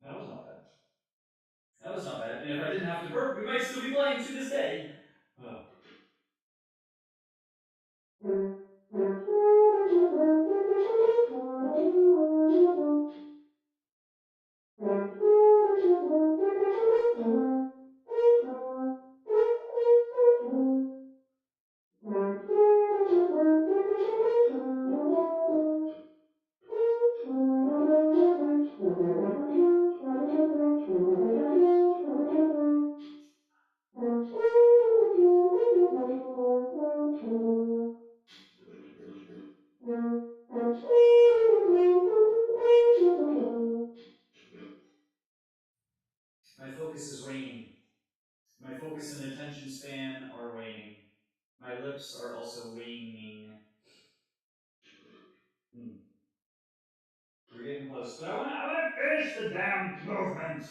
[SPEAKER 1] That was not bad. That was not bad. And if I didn't have to burp, we might still be playing to this day. Oh. My focus is waning. My focus and attention span are waning. My lips are also waning. Hmm. We're getting close, but I wanna finish the damn movement.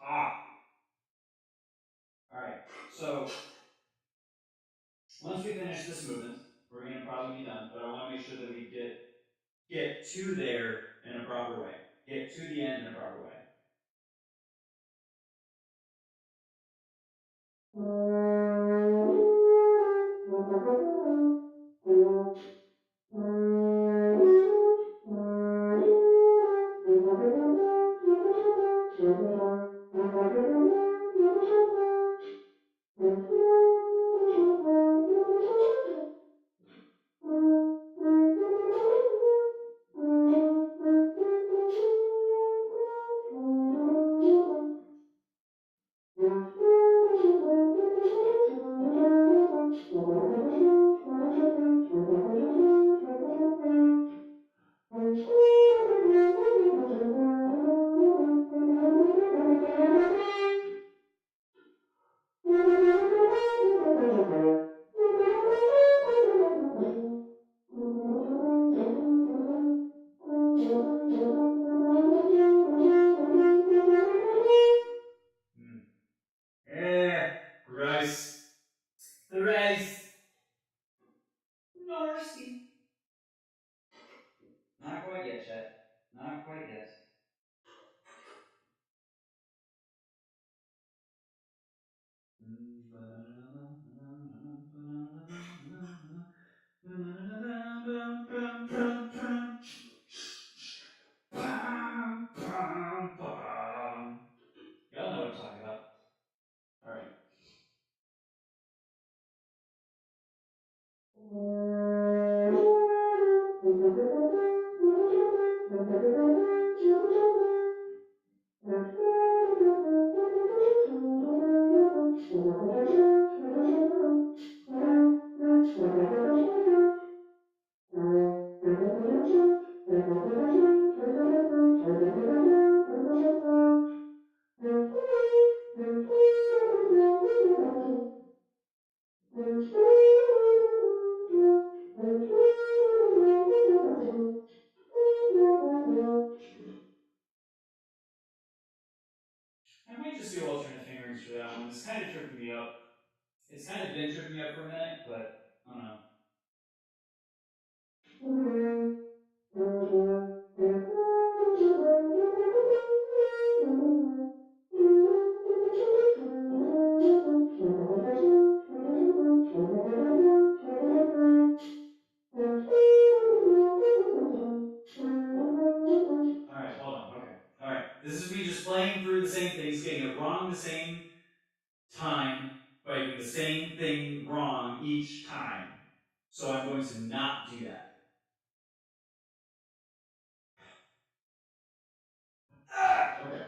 [SPEAKER 1] Ah. All right. So once we finish this movement, we're gonna probably be done. But I want to make sure that we get to there in a proper way. Get to the end in a proper way. I might just do alternate fingerings for that one. It's kind of tripping me up. It's kind of been tripping me up for a minute, but I don't know. Alright, hold on. Okay. Alright. This is me just playing through the same things, getting it wrong the same time by doing the same thing wrong each time. So I'm going to not do that. Ah! Okay.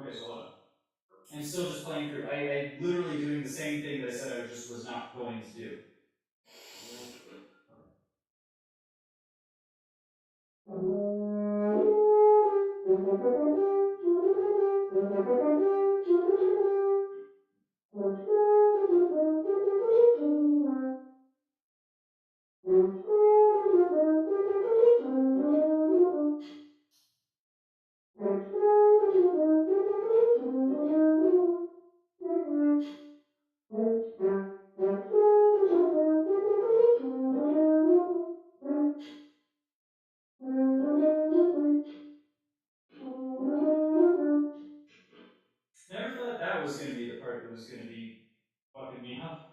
[SPEAKER 1] Okay, so hold on. I'm still just playing through. I'm literally doing the same thing that I said I just was not going to do. Never thought that was going to be the part that was going to be fucking me up.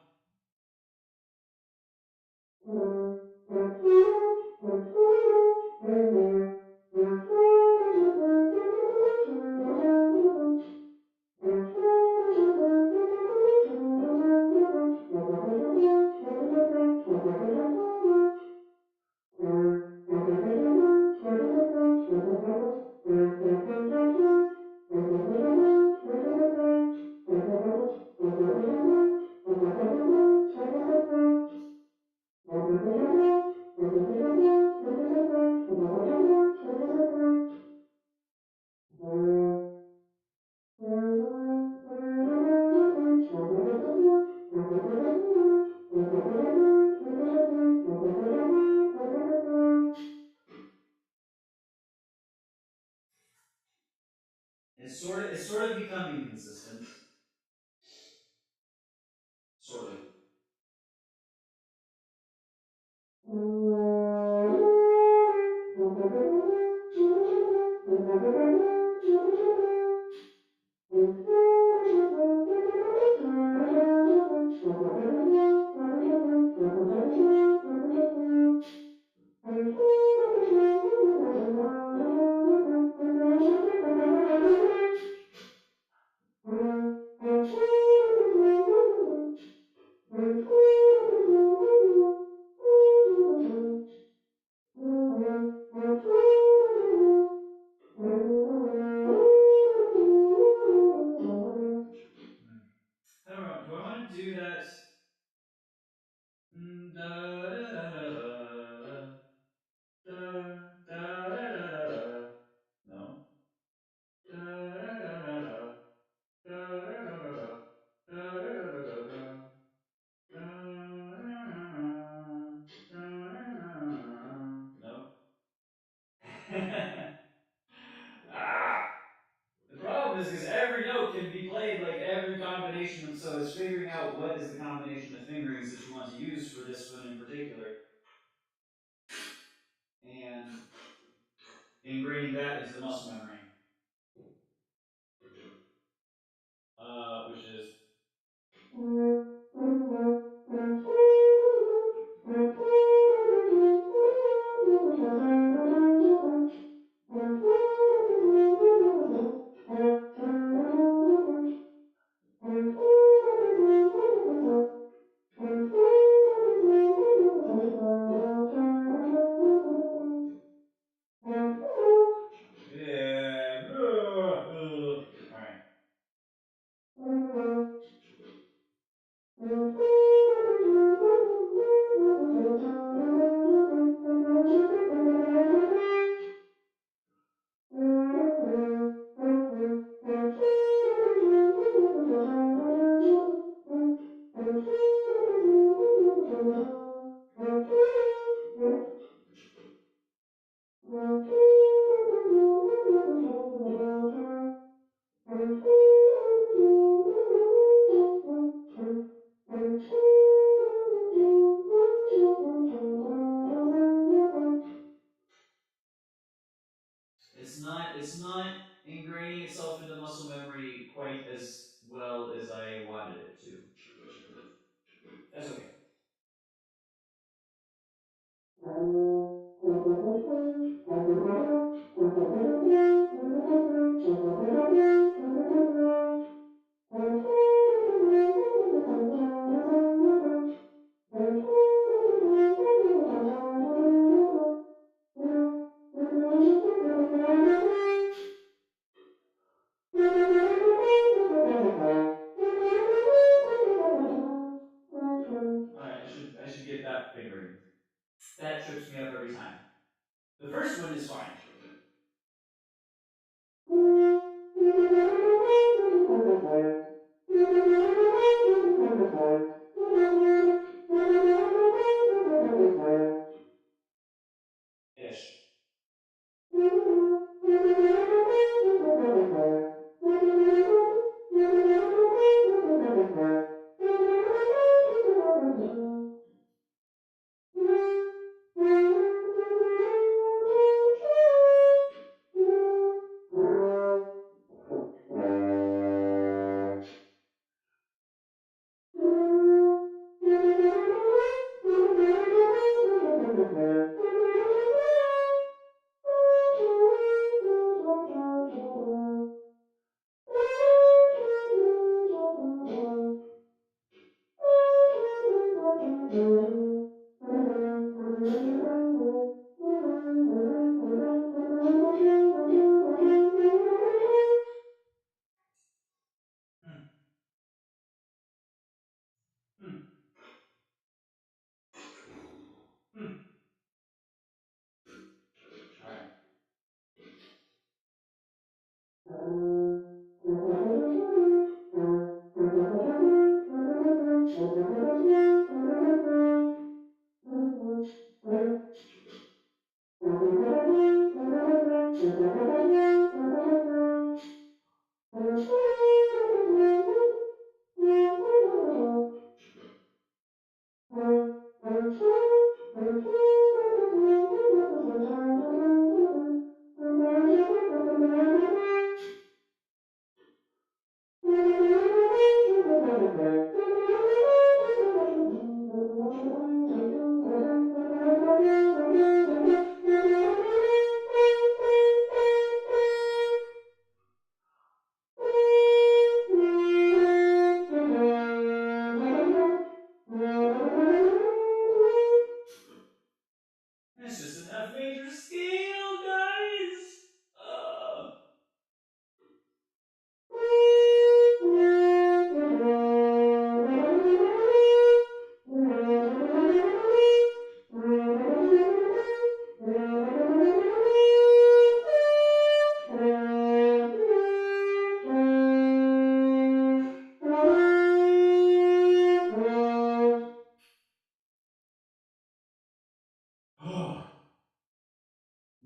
[SPEAKER 1] It's sort of becoming consistent. Sort of. I don't know. Do I want to do that? Da da da da da da da da da da da. No. Da da da da da da da da da da da da da da da da. Nope. Ah! The problem is because every note can be played like every combination of, so it's figuring out what is the combination of fingerings that you want to use for this one in particular, and ingraining that into the muscle memory, which is That trips me up every time. The first one is fine. Ish. Alright. It's just an F major scale, guys!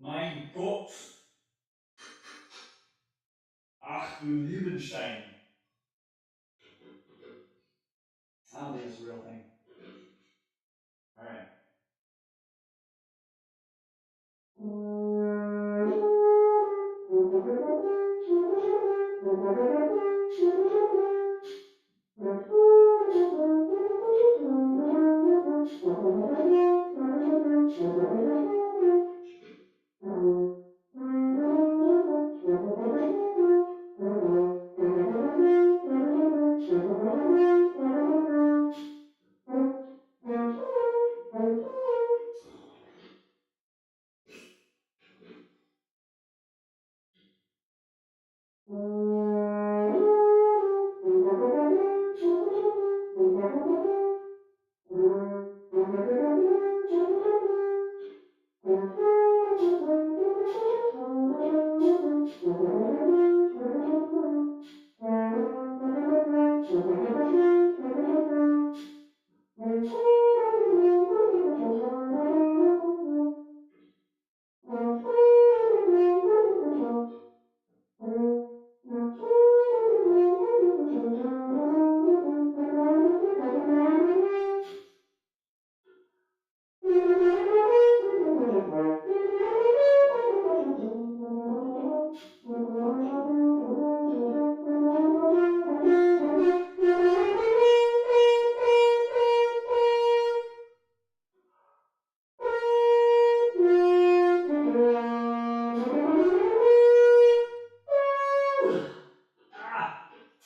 [SPEAKER 1] Mein Gott! Ach du Liebenstein! I don't think that's a real thing. Alright.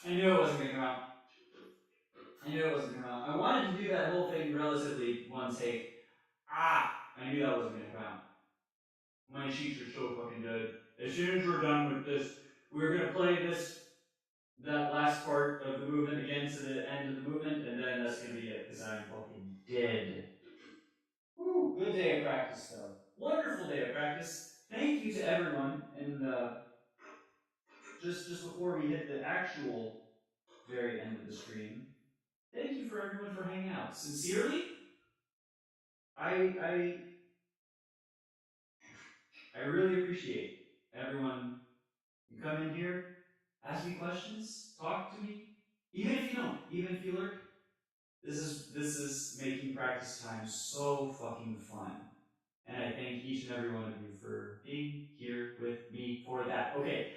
[SPEAKER 1] I knew it wasn't gonna come out. I knew it wasn't gonna come out. I wanted to do that whole thing relatively one take. I knew that wasn't gonna come out. My cheeks are so fucking dead. As soon as we're done with this, we're gonna play that last part of the movement again to the end of the movement, and then that's gonna be it, because I'm fucking dead. Woo, good day of practice, though. Wonderful day of practice. Thank you to everyone. And just before we hit the actual very end of the stream, thank you for everyone for hanging out. Sincerely, I really appreciate everyone. You come in here, ask me questions, talk to me, even if you don't, even if you lurk. This is making practice time so fucking fun. And I thank each and every one of you for being here with me for that. Okay,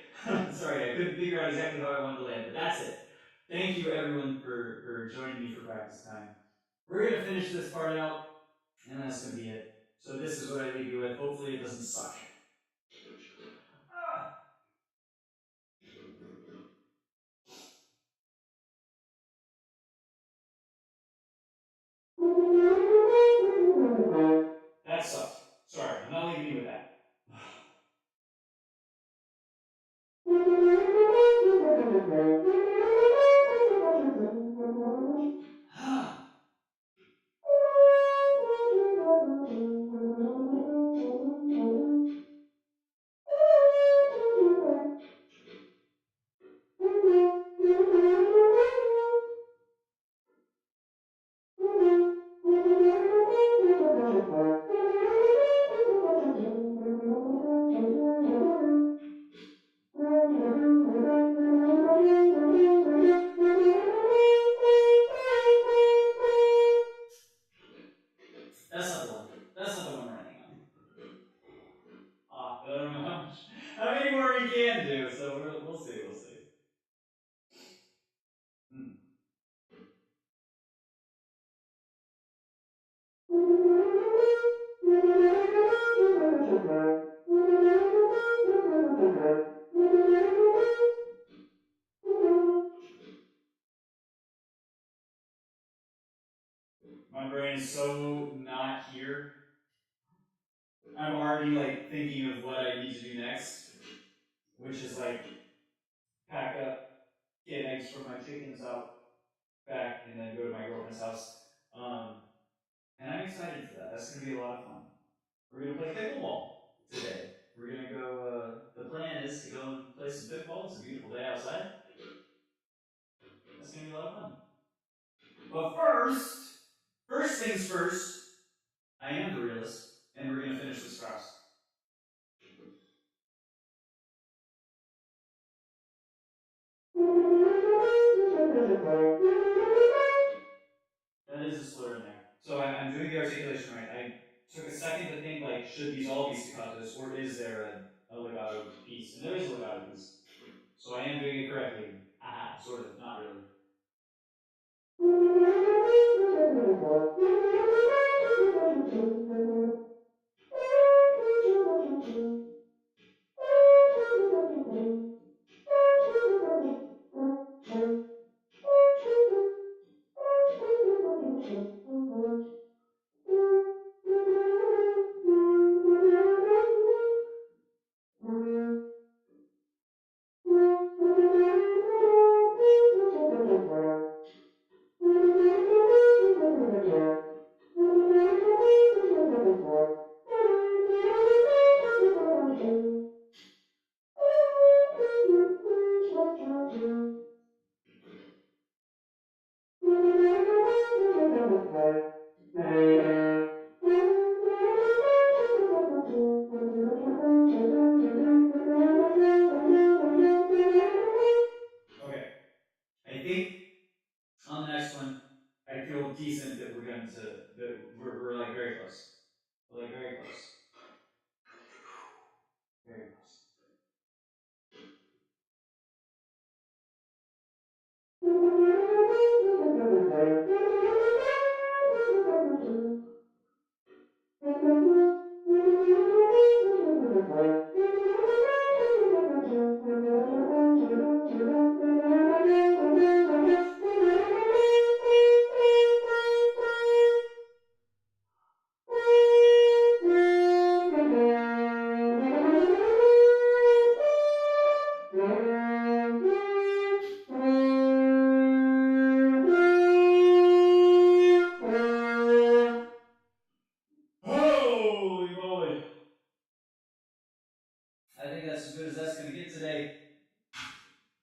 [SPEAKER 1] sorry, I couldn't figure out exactly how I wanted to land, but that's it. Thank you, everyone, for joining me for practice time. We're going to finish this part out, and that's going to be it. So this is what I leave you with. Hopefully it doesn't suck. Ah! That sucked. Sorry, I'm not leaving you with that. That's not the one. That's not the one we're ending on. But I don't know how many more we can do. So we'll see. We'll see. Hmm. My brain is so not here. I'm already like thinking of what I need to do next, which is like pack up, get eggs from my chickens out back, and then go to my girlfriend's house. And I'm excited for that. That's gonna be a lot of fun. We're gonna play pickleball today. We're gonna go. The plan is to go and play some pickleball. It's a beautiful day outside. That's gonna be a lot of fun. But first things first. I am the realist, and we're gonna finish with Strauss. That is a slur in there. So I'm doing the articulation right. I took a second to think, like, should these all be staccatos, or is there a legato piece? And there is a legato piece. So I am doing it correctly. Aha, sort of, not really. Okay. I think on the next one, I feel decent that we're going to that we're like very close. We're like very close. Very close. going to get today.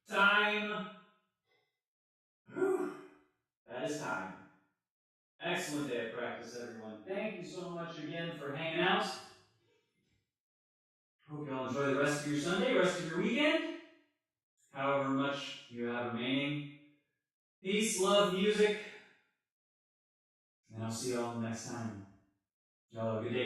[SPEAKER 1] Time. Whew. That is time. Excellent day of practice, everyone. Thank you so much again for hanging out. Hope you all enjoy the rest of your Sunday, rest of your weekend, however much you have remaining. Peace, love, music, and I'll see you all next time. Y'all have a good day.